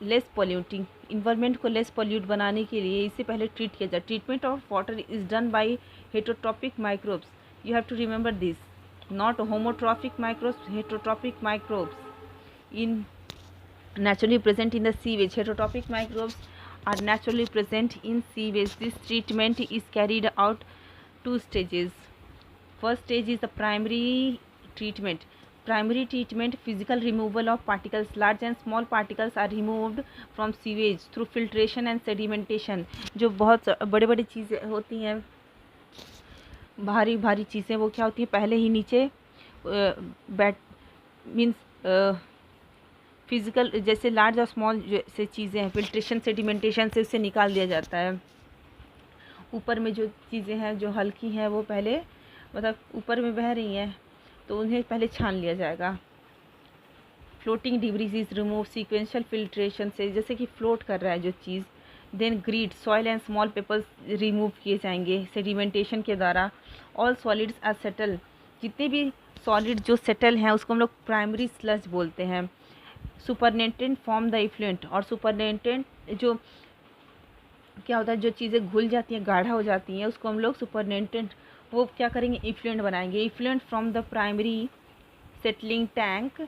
less polluting, environment को लेस पॉल्यूट बनाने के लिए इससे पहले ट्रीट किया जाए। Treatment of water is done by heterotrophic microbes, you have to remember this, not homotrophic microbes, heterotrophic microbes in naturally present in the sewage. Heterotropic microbes are naturally present in sewage. This treatment is carried out 2 stages. First stage is the primary treatment. Primary treatment, physical removal of particles. Large and small particles are removed from sewage through filtration and sedimentation. जो बहुत बड़े बड़ी चीज़ें होती हैं, भारी भारी चीज़ें, वो क्या होती हैं, पहले ही नीचे बैट मीन्स फिजिकल, जैसे लार्ज और स्मॉल जैसे चीज़ें हैं, फिल्ट्रेशन सेडिमेंटेशन से उससे निकाल दिया जाता है. ऊपर में जो चीज़ें हैं जो हल्की हैं वो पहले मतलब ऊपर में बह रही हैं तो उन्हें पहले छान लिया जाएगा. Floating debris is remove sequential filtration से, जैसे कि फ्लोट कर रहा है जो चीज़. Then grit, soil and small pebbles remove किए जाएंगे सेडिमेंटेशन के द्वारा. ऑल सॉलिड्स आर सेटल, जितने भी सॉलिड जो सेटल हैं उसको हम लोग प्राइमरी स्लज बोलते हैं. सुपरनेटेंट फॉर्म द इफ्लुएंट, और सुपरनेटेंट जो क्या होता है, जो चीज़ें घुल जाती हैं, गाढ़ा हो जाती हैं, उसको हम लोग सुपरनेटेंट, वो क्या करेंगे, इफ्लुएंट बनाएंगे. Effluent from the primary settling tank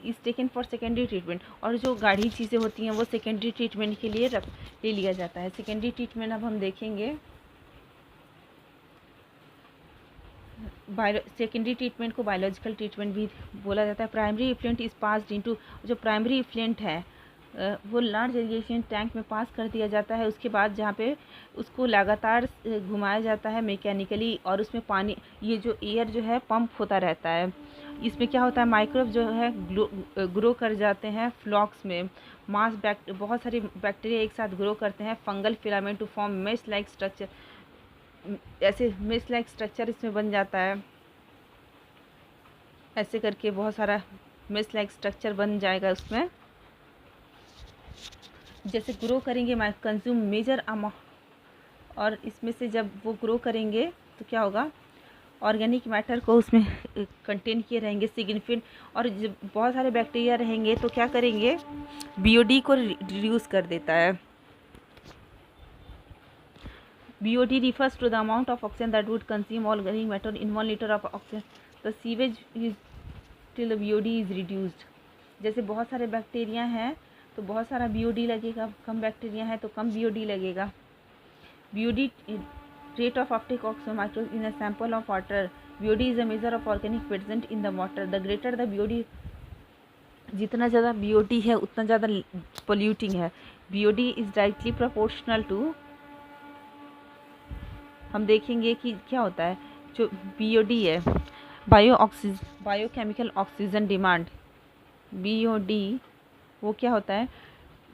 is taken for secondary treatment. और जो गाढ़ी चीज़ें होती हैं वो सेकेंडरी ट्रीटमेंट के लिए ले लिया जाता है. सेकेंडरी ट्रीटमेंट अब हम देखेंगे. सेकेंडरी ट्रीटमेंट को बायोलॉजिकल ट्रीटमेंट भी बोला जाता है. Primary effluent is passed into, जो प्राइमरी इफ्लुएंट है वो लार्ज इरिगेशन टैंक में पास कर दिया जाता है. उसके बाद जहाँ पे उसको लगातार घुमाया जाता है मैकेनिकली, और उसमें पानी, ये जो एयर जो है पंप होता रहता है. इसमें क्या होता है, माइक्रोब जो है ग्रो कर जाते हैं फ्लॉक्स में. बहुत सारे बैक्टीरिया एक साथ ग्रो करते हैं. Fungal filament to form mesh like structure, ऐसे मेश लाइक स्ट्रक्चर इसमें बन जाता है. ऐसे करके बहुत सारा मेश लाइक स्ट्रक्चर बन जाएगा उसमें. जैसे ग्रो करेंगे कंज्यूम मेजर अमाउंट, और इसमें से जब वो ग्रो करेंगे तो क्या होगा, ऑर्गेनिक मैटर को उसमें कंटेन किए रहेंगे सिग्निफिकेंट. और जब बहुत सारे बैक्टीरिया रहेंगे तो क्या करेंगे, बीओडी को रिड्यूस कर देता है. BOD refers to the amount of oxygen that would consume organic matter in 1 liter of oxygen. The sewage is till BOD is reduced. जैसे बहुत सारे बैक्टीरिया हैं तो बहुत सारा BOD लगेगा, कम बैक्टीरिया है तो कम BOD लगेगा. BOD rate of uptake of microbes in a sample of water. BOD is a measure of organic present in the water. The greater the BOD, जितना ज़्यादा BOD है उतना ज़्यादा polluting है. BOD is directly proportional to, हम देखेंगे कि क्या होता है. जो BOD है, बायोकेमिकल ऑक्सीजन डिमांड, BOD वो क्या होता है,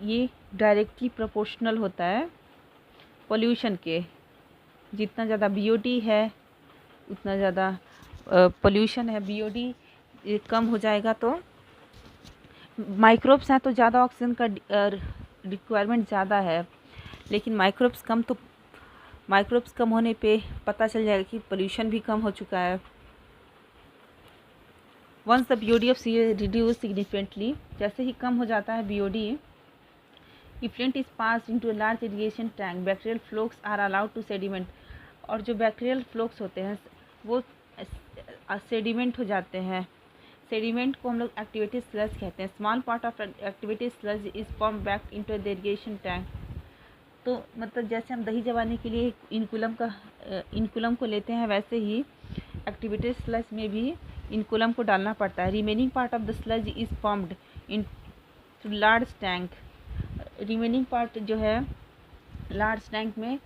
ये डायरेक्टली प्रोपोर्शनल होता है पोल्यूशन के. जितना ज़्यादा BOD है उतना ज़्यादा पोल्यूशन है. BOD कम हो जाएगा तो माइक्रोब्स हैं तो ज़्यादा ऑक्सीजन का रिक्वायरमेंट ज़्यादा है, लेकिन माइक्रोब्स कम होने पे पता चल जाएगा कि पोल्यूशन भी कम हो चुका है. Once the BOD of sea reduce significantly, जैसे ही कम हो जाता है BOD, effluent is pass into a large irrigation tank. Bacterial flocs are allowed to sediment, और जो बैक्टीरियल फ्लोक्स होते हैं वो सेडिमेंट हो जाते हैं. सेडिमेंट को हम लोग एक्टिवेटेड स्लज कहते हैं. Small part of activated sludge is pump back into the irrigation tank. तो मतलब जैसे हम दही जमाने के लिए इनकुलम को लेते हैं, वैसे ही एक्टिवेटेड स्लज में भी इनकुलम को डालना पड़ता है. Remaining part of the sludge is pumped in to large tank. Remaining part जो है लार्ज टैंक में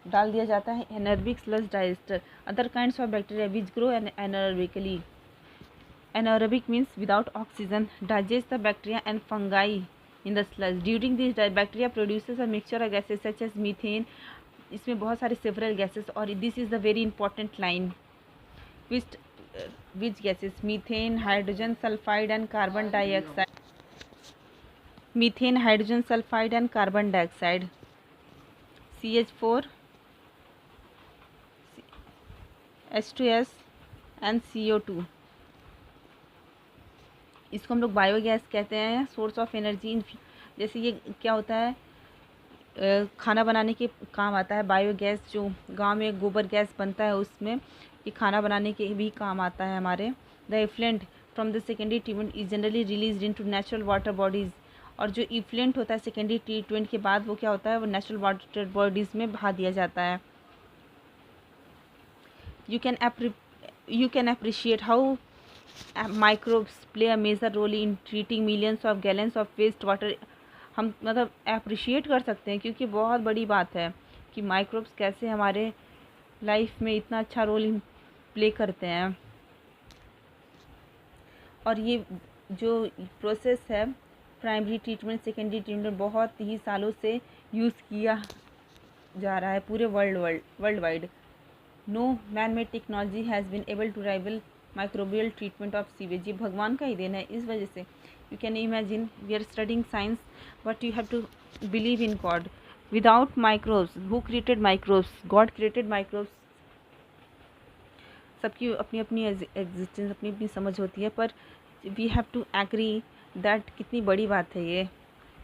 डाल दिया जाता है. Anaerobic sludge digester, other kinds of bacteria which grow anaerobically. Anaerobic means without oxygen, digest the bacteria and fungi in the sludge. During this, bacteria produces a mixture of gases such as methane. इसमें बहुत सारे several gases, और this is the very important line. Which gases? Methane, hydrogen sulfide and carbon dioxide. Methane, hydrogen sulfide and carbon dioxide. CH4, H2S and CO2. इसको हम लोग biogas कहते हैं. Source of energy, जैसे ये क्या होता है, खाना बनाने के काम आता है. बायोगैस जो गांव में गोबर गैस बनता है उसमें ये खाना बनाने के भी काम आता है हमारे. The effluent from the secondary treatment is generally release into natural water bodies. और जो इफ्लुएंट होता है सेकेंडरी ट्रीटमेंट के बाद वो क्या होता है, वो नेचुरल वाटर बॉडीज़ में बहा दिया जाता है. You can you can appreciate how microbes play a major role in treating millions of gallons of waste water. हम मतलब अप्रिशिएट कर सकते हैं, क्योंकि बहुत बड़ी बात है कि माइक्रोब्स कैसे हमारे लाइफ में इतना अच्छा रोल प्ले करते हैं। और ये जो प्रोसेस है प्राइमरी ट्रीटमेंट, सेकेंडरी ट्रीटमेंट, बहुत ही सालों से यूज़ किया जा रहा है पूरे world wide. No man made technology has been able to rival microbial treatment of sewage. ये भगवान का ही देन है। इस वजह से you can imagine we are studying science but you have to believe in God. Without microbes, who created microbes? God created microbes. सबकी अपनी अपनी एग्जिस्टेंस, अपनी अपनी समझ होती है, पर we have to agree that कितनी बड़ी बात है ये।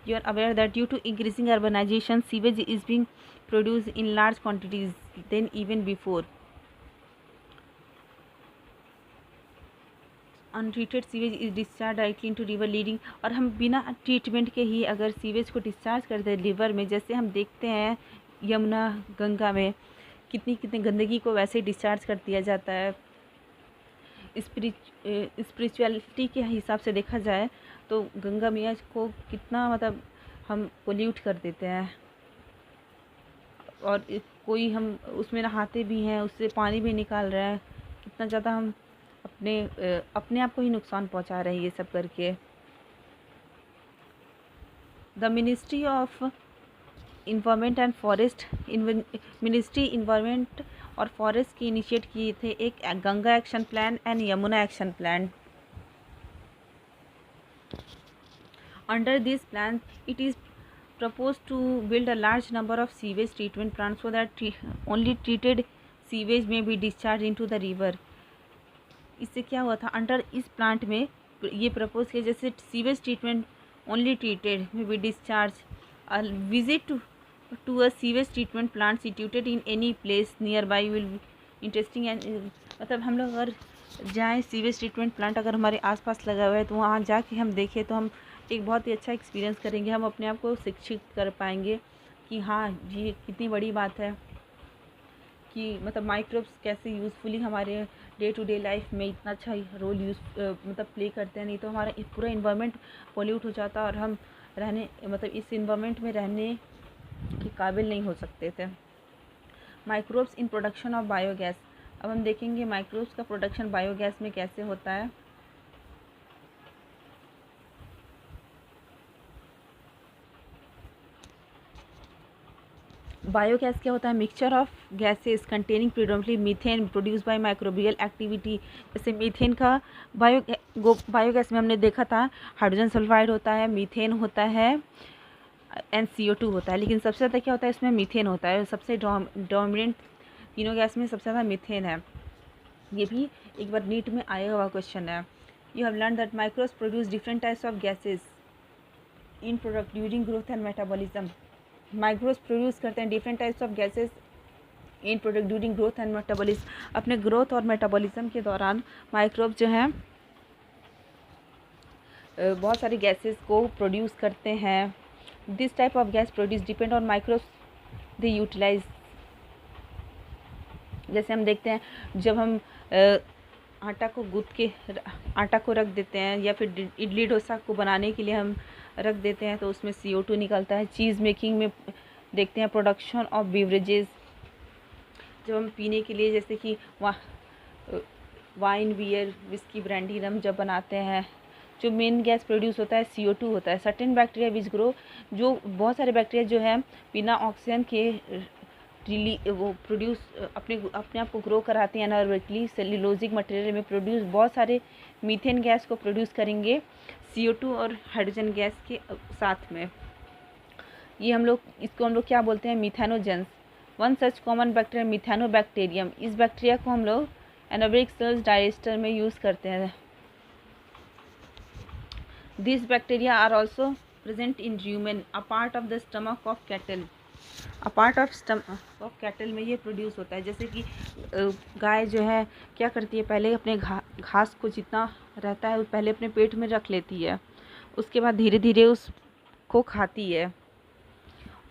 You are aware that due to increasing urbanisation sewage is being produce in large quantities then even before. Untreated sewage is discharge directly into river leading. और हम बिना treatment के ही अगर सीवेज को डिस्चार्ज करते हैं रिवर में, जैसे हम देखते हैं यमुना गंगा में कितनी कितनी गंदगी को वैसे डिस्चार्ज कर दिया जाता है। स्पिरिचुअलिटी के हिसाब से देखा जाए तो गंगा मैया को कितना मतलब हम पोल्यूट कर देते हैं, और कोई हम उसमें नहाते भी हैं, उससे पानी भी निकाल रहे हैं, कितना ज़्यादा हम अपने आप को ही नुकसान पहुंचा रहे हैं ये सब करके। The ministry of environment and forest, ministry environment और फॉरेस्ट की इनिशिएट किए थे एक Ganga action plan and Yamuna action plan. Under this plan it is proposed to build a large number of sewage treatment plants so that only treated sewage may be discharged into the river। इससे क्या हुआ था, under इस plant में ये propose किया जैसे sewage treatment only treated may be discharge. Visit to a sewage treatment plant situated in any place nearby will be interesting and मतलब हम लोग अगर जाएँ सीवेज ट्रीटमेंट प्लांट अगर हमारे आसपास लगा हुआ है तो वहाँ जाके हम देखें तो हम एक बहुत ही अच्छा एक्सपीरियंस करेंगे। हम अपने आप को शिक्षित कर पाएंगे कि हाँ ये कितनी बड़ी बात है कि मतलब माइक्रोब्स कैसे यूज़फुली हमारे डे टू डे लाइफ में इतना अच्छा रोल मतलब प्ले करते हैं। नहीं तो हमारा पूरा इन्वायरमेंट पोल्यूट हो जाता और हम रहने मतलब इस इन्वायरमेंट में रहने के काबिल नहीं हो सकते थे। Microbes in production of biogas. अब हम देखेंगे माइक्रोब्स का प्रोडक्शन बायोगैस में कैसे होता है। बायोगैस क्या होता है, mixture of gases containing predominantly methane produce by microbial activity. जैसे मीथेन का बायोगैस में हमने देखा था हाइड्रोजन सल्फाइड होता है, मीथेन होता है एंड CO2 होता है, लेकिन सबसे ज़्यादा क्या होता है इसमें मीथेन होता है। सबसे डोमिनेंट तीनों गैस में सबसे ज़्यादा मीथेन है। ये भी एक बार नीट में आया हुआ क्वेश्चन है। You have learn that microbes produce different types of gases in product during growth and metabolism. Microbes produce करते हैं different types of gases in product during growth and metabolism. अपने ग्रोथ और metabolism के दौरान microbe जो हैं बहुत सारी गैसेस को प्रोड्यूस करते हैं। This type of gas produce depend on microbes they utilise. जैसे हम देखते हैं जब हम आटा को गूँथ के आटा को रख देते हैं या फिर इडली डोसा को बनाने के लिए हम रख देते हैं तो उसमें CO2 निकलता है। चीज़ मेकिंग में देखते हैं प्रोडक्शन ऑफ बेवरेजेस, जब हम पीने के लिए जैसे कि वाइन, बियर, विस्की, ब्रांडी, रम जब बनाते हैं जो मेन गैस प्रोड्यूस होता है CO2 होता है। सर्टेन बैक्टीरिया विच ग्रो, जो बहुत सारे बैक्टीरिया जो है बिना ऑक्सीजन के वो प्रोड्यूस अपने आप को ग्रो कराते हैं एनारोबिकली सेल्यूलोजिक मटेरियल में प्रोड्यूस बहुत सारे मीथेन गैस को प्रोड्यूस करेंगे CO2 और हाइड्रोजन गैस के साथ में। ये इसको हम लोग क्या बोलते हैं, methanogens. One such common bacteria Methanobacterium. इस बैक्टीरिया को हम लोग एनारोबिक सेल्स डाइजेस्टर में यूज़ करते हैं। This bacteria are also present in human a part of the stomach of cattle. A part of stomach of cattle में ये produce होता है। जैसे कि गाय जो है क्या करती है, पहले अपने घास को जितना रहता है पहले अपने पेट में रख लेती है, उसके बाद धीरे धीरे उसको खाती है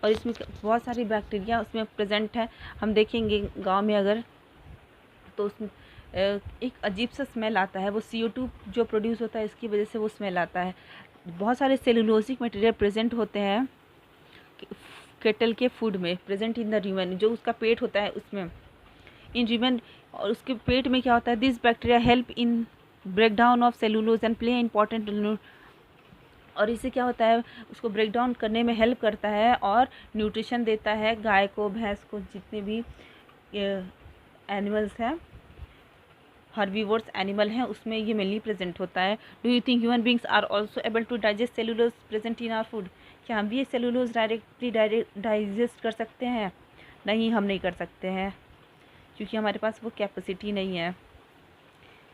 और इसमें बहुत सारी बैक्टीरिया उसमें प्रेजेंट है। हम देखेंगे गांव में अगर तो उसमें एक अजीब सा स्मेल आता है, वो CO2 जो प्रोड्यूस होता है इसकी वजह से वो स्मेल आता है। बहुत सारे सेलुलोसिक मटेरियल प्रेजेंट होते हैं केटल के फूड में, प्रेजेंट इन द रीवन, जो उसका पेट होता है उसमें, इन रीवन, और उसके पेट में क्या होता है, this bacteria help in break down of cellulose and play important, और इससे क्या होता है, उसको ब्रेक डाउन करने में हेल्प करता है और न्यूट्रिशन देता है गाय को, भैंस को, जितने भी एनिमल्स हैं, हर्बीवोर्स एनिमल हैं, उसमें ये मेनली प्रेजेंट होता है। Do you think human beings are also able to digest cellulose present in our food? क्या हम भी ये सेलुलोज डायरेक्टली डाइजेस्ट कर सकते हैं? नहीं, हम नहीं कर सकते हैं, क्योंकि हमारे पास वो कैपेसिटी नहीं है।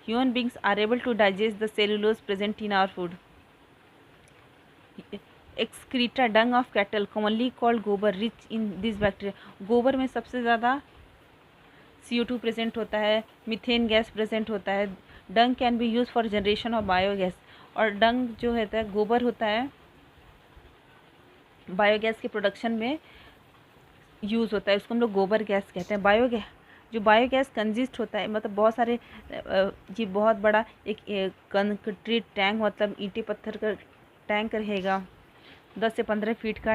Human beings are able to digest the cellulose present in our food. Excreta dung of cattle commonly called gobar rich in this bacteria. गोबर में सबसे ज़्यादा CO2 प्रेजेंट होता है, मीथेन गैस प्रेजेंट होता है। Dung can be use for generation of biogas, और dung जो होता है, गोबर होता है, बायोगैस के प्रोडक्शन में यूज़ होता है, उसको हम लोग गोबर गैस कहते हैं। जो बायोगैस कंजिस्ट होता है, मतलब बहुत सारे ये बहुत बड़ा एक कंक्रीट टैंक, मतलब ईंटे पत्थर का टैंक रहेगा, 10 से 15 फीट का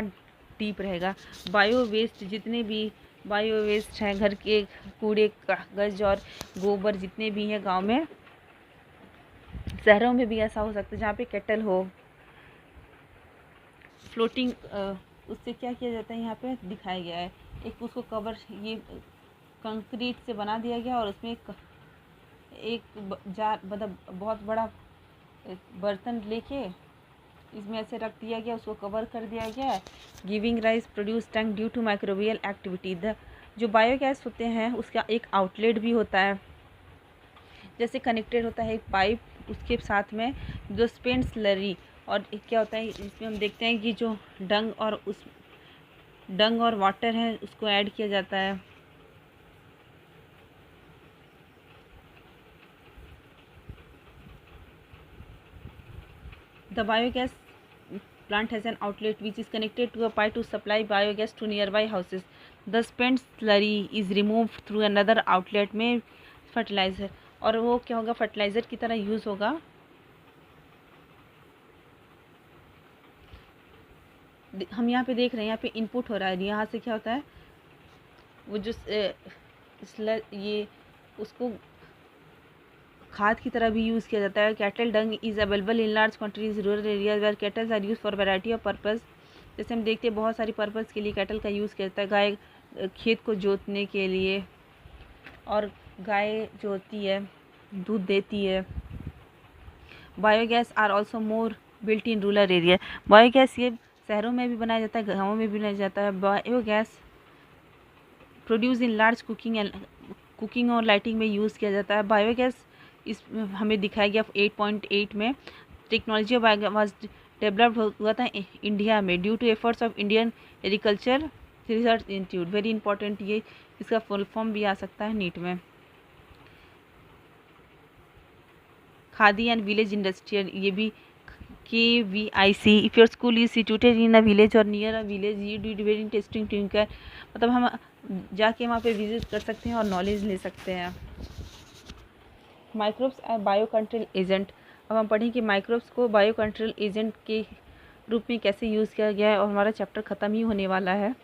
डीप रहेगा। बायो वेस्ट, जितने भी बायो वेस्ट हैं, घर के कूड़े, कागज और गोबर जितने भी हैं गांव में, शहरों में भी ऐसा हो सकता है जहाँ पे केटल हो, फ्लोटिंग, उससे क्या किया जाता है, यहाँ पे दिखाया गया है, एक उसको कवर, ये कंक्रीट से बना दिया गया और उसमें एक जार, मतलब बहुत बड़ा बर्तन लेके इसमें ऐसे रख दिया गया, उसको कवर कर दिया गया है। Giving rise produce tank due to microbial activity. जो बायोगैस होते हैं उसका एक आउटलेट भी होता है, जैसे कनेक्टेड होता है एक पाइप, उसके साथ में जो स्पेंट स्लरी, और क्या होता है इसमें हम देखते हैं कि जो डंग और वाटर है उसको ऐड किया जाता है। The biogas plant has an outlet which is connected to a pipe to supply biogas to nearby houses. The spent slurry is removed through another outlet में फर्टिलाइज़र, और वो क्या होगा, फर्टिलाइज़र की तरह यूज़ होगा। हम यहाँ पे देख रहे हैं, यहाँ पे इनपुट हो रहा है, यहाँ से क्या होता है, वो जो ये उसको खाद की तरह भी यूज़ किया जाता है। Cattle dung is available in large quantities rural areas where cattles are use for variety of purpose. जैसे हम देखते हैं बहुत सारी पर्पज़ के लिए कैटल का यूज़ किया जाता है। गाय खेत को जोतने के लिए, और गाय जो होती है दूध देती है। Biogas are also more built in rural area. Biogas ये शहरों में भी बनाया जाता है, गाँवों में भी बनाया जाता है। Biogas produce in large cooking और लाइटिंग में यूज़ किया जाता है। बायोगैस इस हमें दिखाया गया 8.8 में। टेक्नोलॉजी ऑफ बायोगैस डेवलप्ड हुआ था इंडिया में due to efforts of Indian agriculture research institute. Very important, ये इसका फुल फॉर्म भी आ सकता है नीट में। खादी एंड विलेज इंडस्ट्रियल, ये भी KVIC। If your school is situated in a village or near a village you do very interesting to कर, मतलब हम जाके वहाँ पे विजिट कर सकते हैं और नॉलेज ले सकते हैं। Microbes are bio control agent. अब हम पढ़ें कि माइक्रोब्स को बायो कंट्रोल एजेंट के रूप में कैसे यूज़ किया गया है, और हमारा चैप्टर ख़त्म ही होने वाला है।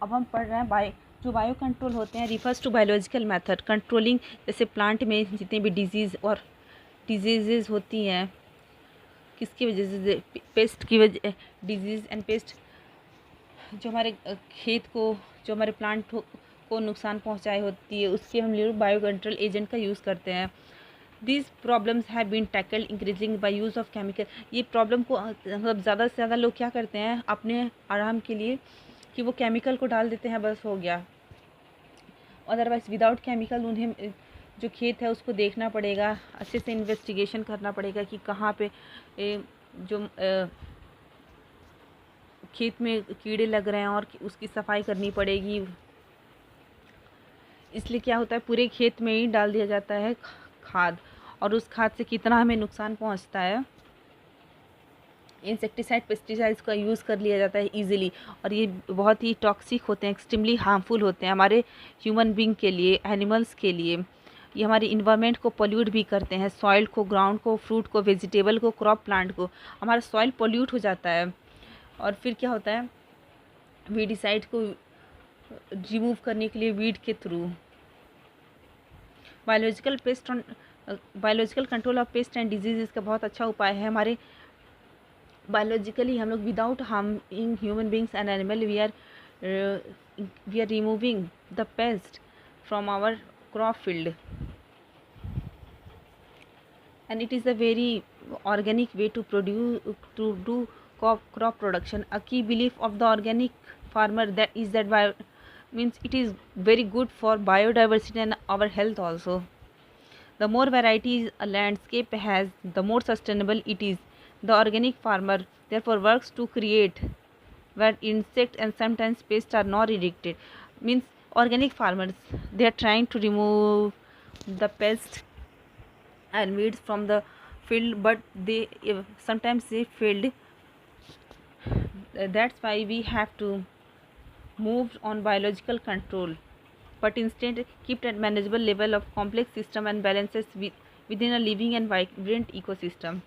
अब हम पढ़ रहे हैं जो बायो कंट्रोल होते हैं refers to biological method controlling, जैसे प्लांट में जितने भी डिजीज़ होती हैं, किसकी वजह से, पेस्ट की वजह, डिजीज़ एंड पेस्ट, जो हमारे खेत को, जो हमारे प्लांट को नुकसान पहुंचाई होती है, उसके हम लोग बायो कंट्रोल एजेंट का यूज़ करते हैं। These problems have been tackled increasing by use of chemical. ये प्रॉब्लम को मतलब ज़्यादा से ज़्यादा लोग क्या करते हैं अपने आराम के लिए, कि वो केमिकल को डाल देते हैं, बस हो गया। अदरवाइज़ विदाउट केमिकल उन्हें जो खेत है उसको देखना पड़ेगा, अच्छे से इन्वेस्टिगेशन करना पड़ेगा कि कहाँ पे जो खेत में कीड़े लग रहे हैं, और उसकी सफाई करनी पड़ेगी। इसलिए क्या होता है, पूरे खेत में ही डाल दिया जाता है खाद, और उस खाद से कितना हमें नुकसान पहुंचता है इंसेक्टिसाइड पेस्टिसाइड्स का यूज़ कर लिया जाता है ईजिली, और ये बहुत ही टॉक्सिक होते हैं, एक्सट्रीमली हार्मफुल होते हैं हमारे ह्यूमन बींग के लिए, एनिमल्स के लिए। ये हमारे इन्वायरमेंट को पोल्यूट भी करते हैं, सॉइल को, ग्राउंड को, फ्रूट को, वेजिटेबल को, क्रॉप प्लांट को। हमारा सॉइल पोल्यूट हो जाता है, और फिर क्या होता है, वीडिसाइड को रिमूव करने के लिए वीड के through biological control of pest and disease का बहुत अच्छा उपाय है। हमारे बायोलॉजिकली हम लोग without harming human beings and animal we are removing the pest from our crop field, and it is a very organic way to do crop production. A key belief of the organic farmer that is that means it is very good for biodiversity and our health also. The more varieties a landscape has, the more sustainable it is. The organic farmer therefore works to create where insects and sometimes pests are not eradicated. Means organic farmers, they are trying to remove the pests and weeds from the field, but they sometimes they failed. That's why we have to move on biological control, but instead keep at manageable level of complex system and balances within a living and vibrant ecosystem.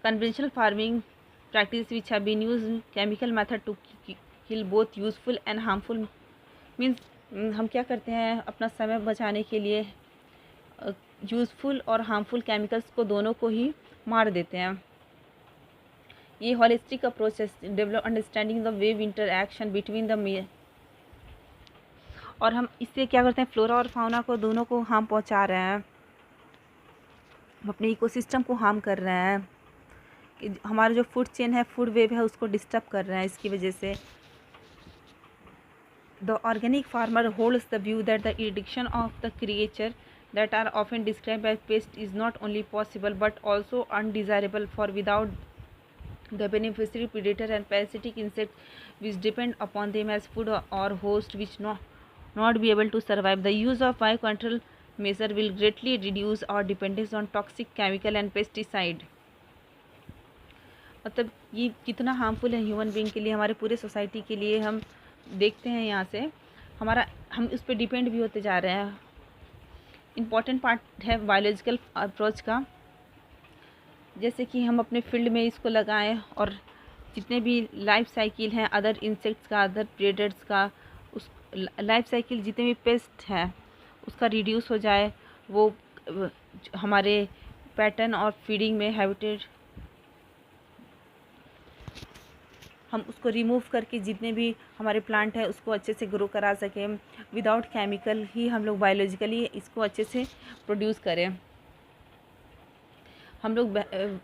Conventional farming practice which have been used chemical method to kill both useful and harmful means हम क्या करते हैं अपना समय बचाने के लिए useful और हार्मफुल केमिकल्स को दोनों को ही मार देते हैं। ये holistic approach develop understanding the wave interaction between the और हम इससे क्या करते हैं, फ्लोरा और फाउना को दोनों को हार्म पहुंचा रहे हैं, हम अपने इकोसिस्टम को हार्म कर रहे हैं, हमारा जो फूड चेन है, फूड वेव है, उसको डिस्टर्ब कर रहे हैं इसकी वजह से। The organic farmer holds the view that the eradication of the creatures that are often described as pests is not only possible but also undesirable, for without the beneficiary predator and parasitic insects which depend upon them as food or host which not be able to survive. The use of biocontrol measure will greatly reduce our dependence on toxic chemical and pesticide. मतलब ये कितना harmful है human being के लिए, हमारे पूरे society के लिए। हम देखते हैं यहाँ से हम उस पर डिपेंड भी होते जा रहे हैं। इम्पॉर्टेंट पार्ट है बायोलॉजिकल अप्रोच का, जैसे कि हम अपने फील्ड में इसको लगाएं और जितने भी लाइफ साइकिल हैं अदर इंसेक्ट्स का, अदर प्रेडेटर्स का, उस लाइफ साइकिल जितने भी पेस्ट हैं उसका रिड्यूस हो जाए, वो हमारे पैटर्न और फीडिंग में हैबिटेट हम उसको रिमूव करके जितने भी हमारे प्लांट है उसको अच्छे से ग्रो करा सकें। विदाउट केमिकल ही हम लोग बायोलॉजिकली इसको अच्छे से प्रोड्यूस करें। हम लोग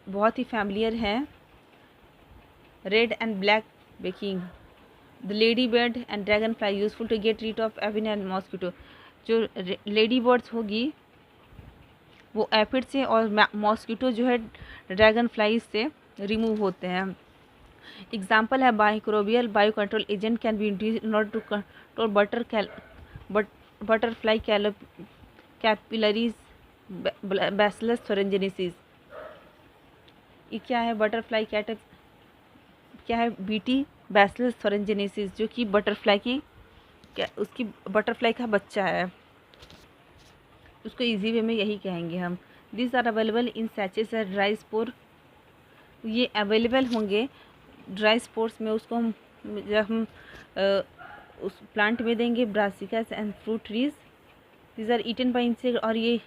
बहुत ही फैमिलियर हैं red and black baking, the lady bird and dragon fly useful to get rid of एविन एंड मॉस्किटो। जो लेडी बर्ड्स होगी वो एफिड से और मॉस्किटो जो है ड्रैगन फ्लाई से रिमूव होते हैं। एग्जाम्पल है microbial bio control agent can be introduced in order to control butterfly caterpillars Bacillus thuringiensis. ये क्या है, बटरफ्लाई क्या है, बीटी बैसिलस थोरेंजेनेसिस, जो कि उसकी बटरफ्लाई का बच्चा है, उसको इजी वे में यही कहेंगे हम। दिस आर अवेलेबल इन सैचेस एंड ड्राई स्पोर। ये अवेलेबल होंगे ड्राई स्पोर्ट्स में, उसको हम जब हम उस प्लांट में देंगे Brassicas and fruit trees, these are eaten by insect, और ये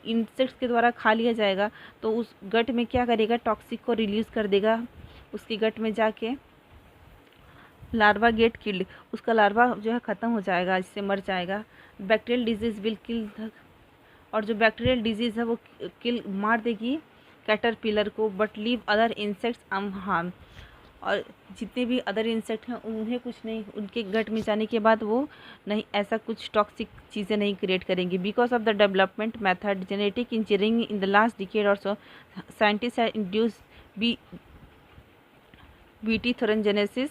इंसेक्ट्स के द्वारा खा लिया जाएगा तो उस गट में क्या करेगा, टॉक्सिक को रिलीज़ कर देगा, उसके गट में जाके लार्वा गेट किल्ड, उसका लार्वा जो है ख़त्म हो जाएगा, इससे मर जाएगा। बैक्टीरियल डिजीज़ विल किल और जो बैक्टीरियल डिजीज़ है वो मार देगी कैटरपिलर को, but leave other insects unharmed. और जितने भी अदर इंसेक्ट हैं उन्हें कुछ नहीं, उनके गट में जाने के बाद वो नहीं ऐसा कुछ टॉक्सिक चीज़ें नहीं क्रिएट करेंगी। Because of the development method genetic engineering in the last decade or so, scientist have introduced BT thuringiensis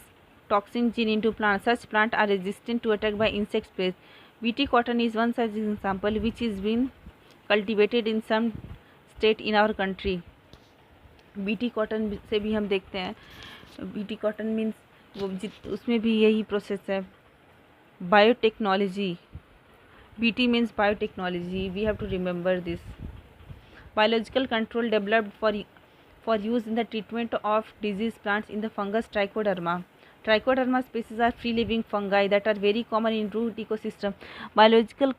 toxin gene into plants. Such plants are resistant to attack by insect pests. BT cotton is one such example which is being cultivated in some state in our country. BT cotton से भी हम देखते हैं, BT cotton means वो उसमें भी यही process है। Biotechnology, BT means biotechnology, we have to remember this. Biological control developed for use in the treatment of disease plants in the fungus Trichoderma. Trichoderma species are free-living fungi that are very common in root ecosystem. Biological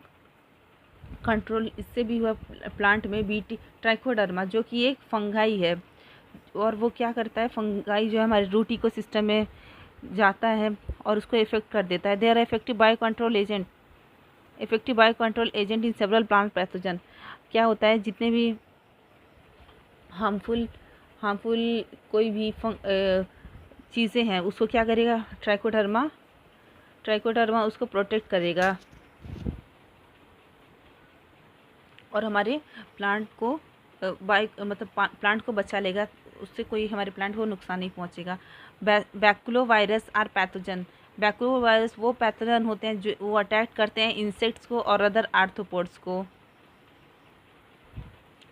control इससे भी हुआ plant में BT trichoderma, जो कि एक fungi है, और वो क्या करता है, फंगाई जो है हमारे रूट इकोसिस्टम में जाता है और उसको इफेक्ट कर देता है। They are effective bio control agent in several plant pathogen. क्या होता है, जितने भी हार्मफुल कोई भी चीज़ें हैं उसको क्या करेगा, ट्राइकोडर्मा उसको प्रोटेक्ट करेगा और हमारे प्लांट को प्लांट को बचा लेगा, उससे कोई हमारे प्लांट को नुकसान नहीं पहुंचेगा। Baculovirus are pathogen. बैक्यूलोवायरस वो पैथोजन होते हैं जो वो अटैक करते हैं इंसेक्ट्स को और अदर आर्थ्रोपोड्स को।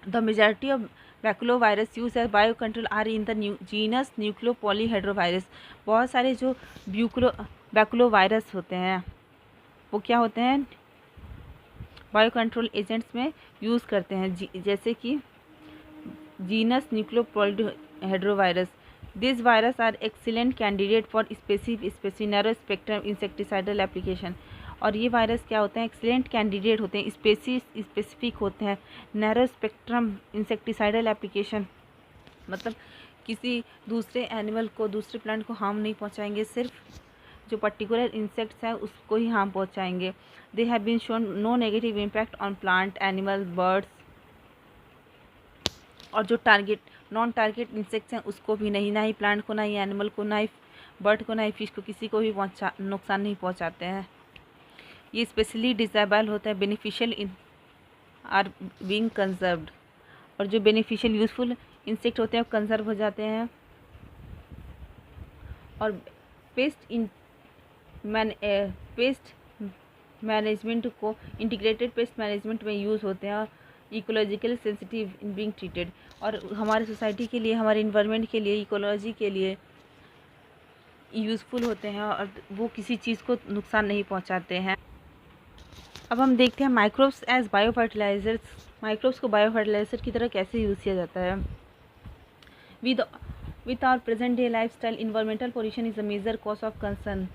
The majority of baculovirus use as bio control are in the genus Nucleopolyhedrovirus. बहुत सारे जो बैक्यूलोवायरस होते हैं वो क्या होते हैं, बायो कंट्रोल एजेंट्स में यूज़ करते हैं, जैसे कि genus nucleopolyhedrovirus. This virus are excellent candidate for specific narrow spectrum insecticidal application. और ये वायरस क्या होते हैं, एक्सीलेंट कैंडिडेट होते हैं, स्पेसिफिक होते हैं, नैरो स्पेक्ट्रम इंसेक्टिसाइडल एप्लीकेशन, मतलब किसी दूसरे एनिमल को, दूसरे प्लांट को हार्म नहीं पहुंचाएंगे, सिर्फ जो पर्टिकुलर इंसेक्ट्स हैं उसको ही हार्म पहुंचाएंगे। They have been shown no negative impact on plant, animal, birds, और जो नॉन टारगेट इंसेक्ट्स हैं उसको भी नहीं, ना ही प्लांट को, ना ही एनिमल को, ना ही बर्ड को, ना ही फिश को, किसी को भी नुकसान नहीं पहुंचाते हैं। ये स्पेशली डिसेबल होता है, बेनिफिशियल आर बीइंग कंजर्व्ड, और जो बेनिफिशियल यूजफुल इंसेक्ट होते हैं कंजर्व हो जाते हैं। और पेस्ट मैनेजमेंट को इंटीग्रेटेड पेस्ट मैनेजमेंट में यूज़ होते हैं, और ecological sensitive in being treated, और हमारे सोसाइटी के लिए, हमारे इन्वायरमेंट के लिए, इकोलॉजी के लिए यूज़फुल होते हैं और वो किसी चीज़ को नुकसान नहीं पहुंचाते हैं। अब हम देखते हैं microbes as bio fertilizers. Microbes को बायो फर्टिलाइजर की तरह कैसे यूज़ किया जाता है। With our present day life style, environmental pollution is a major cause of concern.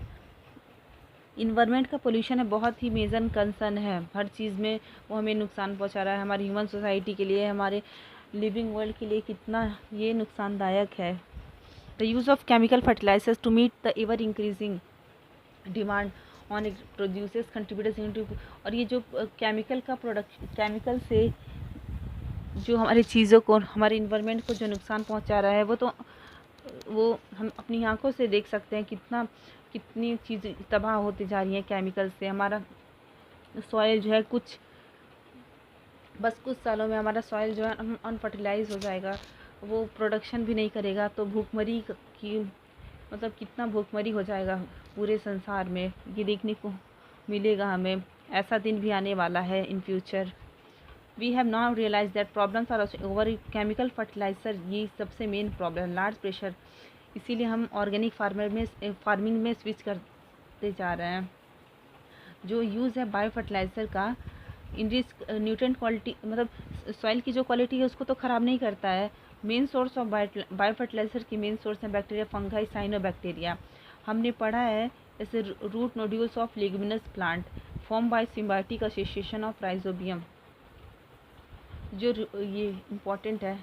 Environment का पोल्यूशन है बहुत ही मेजर कंसर्न है, हर चीज़ में वो हमें नुकसान पहुंचा रहा है, हमारी ह्यूमन सोसाइटी के लिए, हमारे लिविंग वर्ल्ड के लिए कितना ये नुकसानदायक है। The use of chemical fertilizers to meet the ever increasing demand on it produces contributors into. और ये जो केमिकल से जो हमारी चीज़ों को, हमारे इन्वायरमेंट को जो नुकसान पहुंचा रहा है, वो हम अपनी आंखों से देख सकते हैं, कितनी चीज़ें तबाह होती जा रही हैं केमिकल से। हमारा सॉइल जो है कुछ सालों में हमारा सॉइल जो है अनफर्टिलाइज हो जाएगा, वो प्रोडक्शन भी नहीं करेगा, तो भूखमरी की मतलब कितना भूखमरी हो जाएगा पूरे संसार में, ये देखने को मिलेगा हमें। ऐसा दिन भी आने वाला है in future. We have now realise that problems are over chemical fertilizer, ये सबसे मेन प्रॉब्लम, लार्ज प्रेशर। इसीलिए हम ऑर्गेनिक फार्मिंग में स्विच करते जा रहे हैं। जो यूज़ है बायो फर्टिलाइज़र का, इंक्रीज न्यूट्रिएंट क्वालिटी, मतलब सॉइल की जो क्वालिटी है उसको तो ख़राब नहीं करता है। Main source of bio fertilizer की मेन सोर्स है बैक्टीरिया, फंगाई, साइनोबैक्टीरिया। हमने पढ़ा है जैसे root nodules of leguminous plant form by symbiotic association of rhizobium, जो ये इम्पॉर्टेंट है।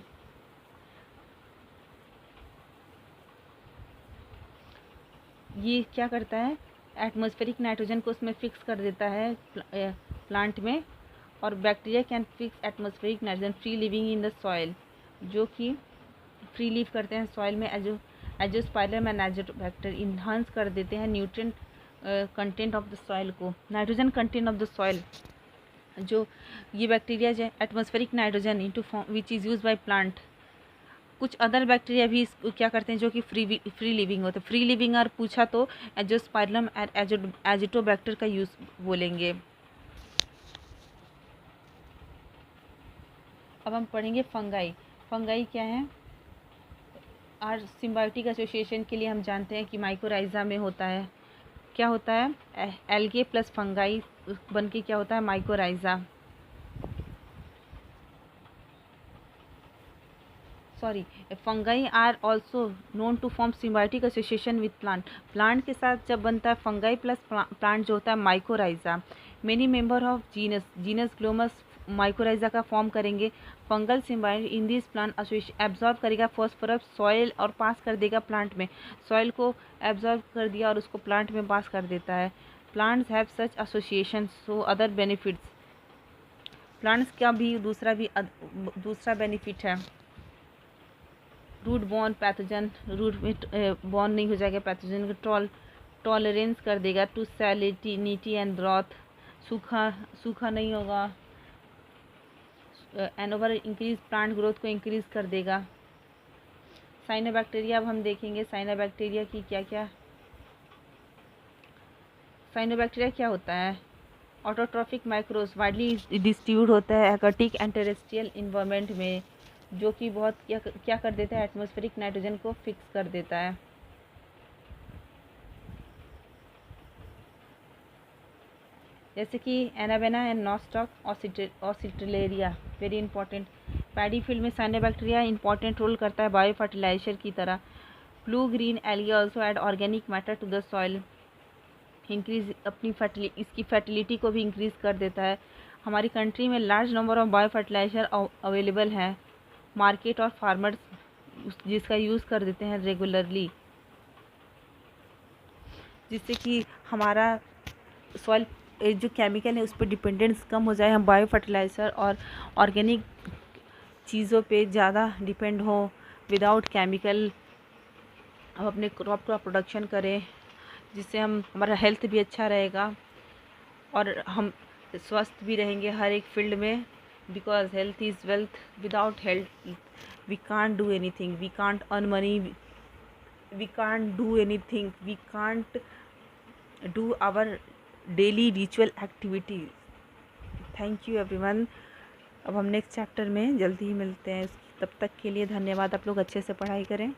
ये क्या करता है, एटमॉस्फेरिक नाइट्रोजन को उसमें फिक्स कर देता है प्लांट में, और bacteria can fix atmospheric nitrogen free living in the soil, जो कि फ्री लिव करते हैं सॉइल में। एजोस्पाइलम एंड एजोबैक्टर इन्हांस कर देते हैं nutrient content of the soil को, nitrogen content of the soil. जो ये बैक्टीरिया जो atmospheric nitrogen into form which is used by plant. कुछ अदर बैक्टीरिया भी क्या करते हैं जो कि फ्री लिविंग होते हैं। फ्री लिविंग और पूछा तो एजोस्पाइलम एंड एजिटोबैक्टर का यूज़ बोलेंगे। अब हम पढ़ेंगे फंगाई। फंगाई क्या है, और सिम्बायोटिक एसोसिएशन के लिए हम जानते हैं कि माइकोराइजा में होता है, क्या होता है, एल्गे प्लस फंगाई बन के क्या होता है, mycorrhiza. Sorry, fungi are also known to form symbiotic association with plant. Plant के साथ जब बनता है फंगाई प्लस प्लांट जो होता है mycorrhiza. Many member of genus Glomus mycorrhiza का फॉर्म करेंगे। Fungal symbiote in this plant association absorb करेगा फॉस्फोरस सॉइल और पास कर देगा प्लांट में। सॉइल को एब्जॉर्ब कर दिया और उसको प्लांट में पास कर देता है। Plants have such association so other benefits. Plants का भी दूसरा बेनिफिट है, रूट बॉर्न पैथोजन, रूट में बॉर्न नहीं हो जाएगा पैथोजन को, टॉलरेंस कर देगा टू सैलिनिटी एंड ब्रॉथ, सूखा नहीं होगा, and over increase plant growth को इंक्रीज कर देगा। साइनोबैक्टीरिया अब हम देखेंगे साइनोबैक्टीरिया की क्या साइनोबैक्टीरिया क्या होता है। ऑटोट्रॉफिक माइक्रोज वाइडली डिस्ट्रीब्यूट होता है एक्वाटिक एंड टेरेस्ट्रियल इन्वायरमेंट में, जो कि बहुत क्या कर देता है, एटमॉस्फेरिक नाइट्रोजन को फिक्स कर देता है। जैसे कि Anabaena and Nostoc Oscillatoria, very important. Paddy field में साइनोबैक्टीरिया इंपॉर्टेंट रोल करता है बायो फर्टिलाइजर की तरह। Blue green algae also add organic matter to the soil, increase इसकी फर्टिलिटी को भी इंक्रीज कर देता है। हमारी कंट्री में large number of bio fertiliser available हैं मार्केट और फार्मर्स जिसका यूज़ कर देते हैं रेगुलरली, जिससे कि हमारा सॉइल जो केमिकल है उस पर डिपेंडेंस कम हो जाए, हम बायो फर्टिलाइज़र और ऑर्गेनिक चीज़ों पे ज़्यादा डिपेंड हो, विदाउट केमिकल हम अपने क्रॉप का प्रोडक्शन करें, जिससे हमारा हेल्थ भी अच्छा रहेगा और हम स्वस्थ भी रहेंगे हर एक फील्ड में। Because health is wealth, without health we can't do anything, we can't earn money, we can't do anything, we can't do our daily ritual activities. Thank you everyone. अब हम नेक्स्ट चैप्टर में जल्दी ही मिलते हैं, तब तक के लिए धन्यवाद। आप लोग अच्छे से पढ़ाई करें।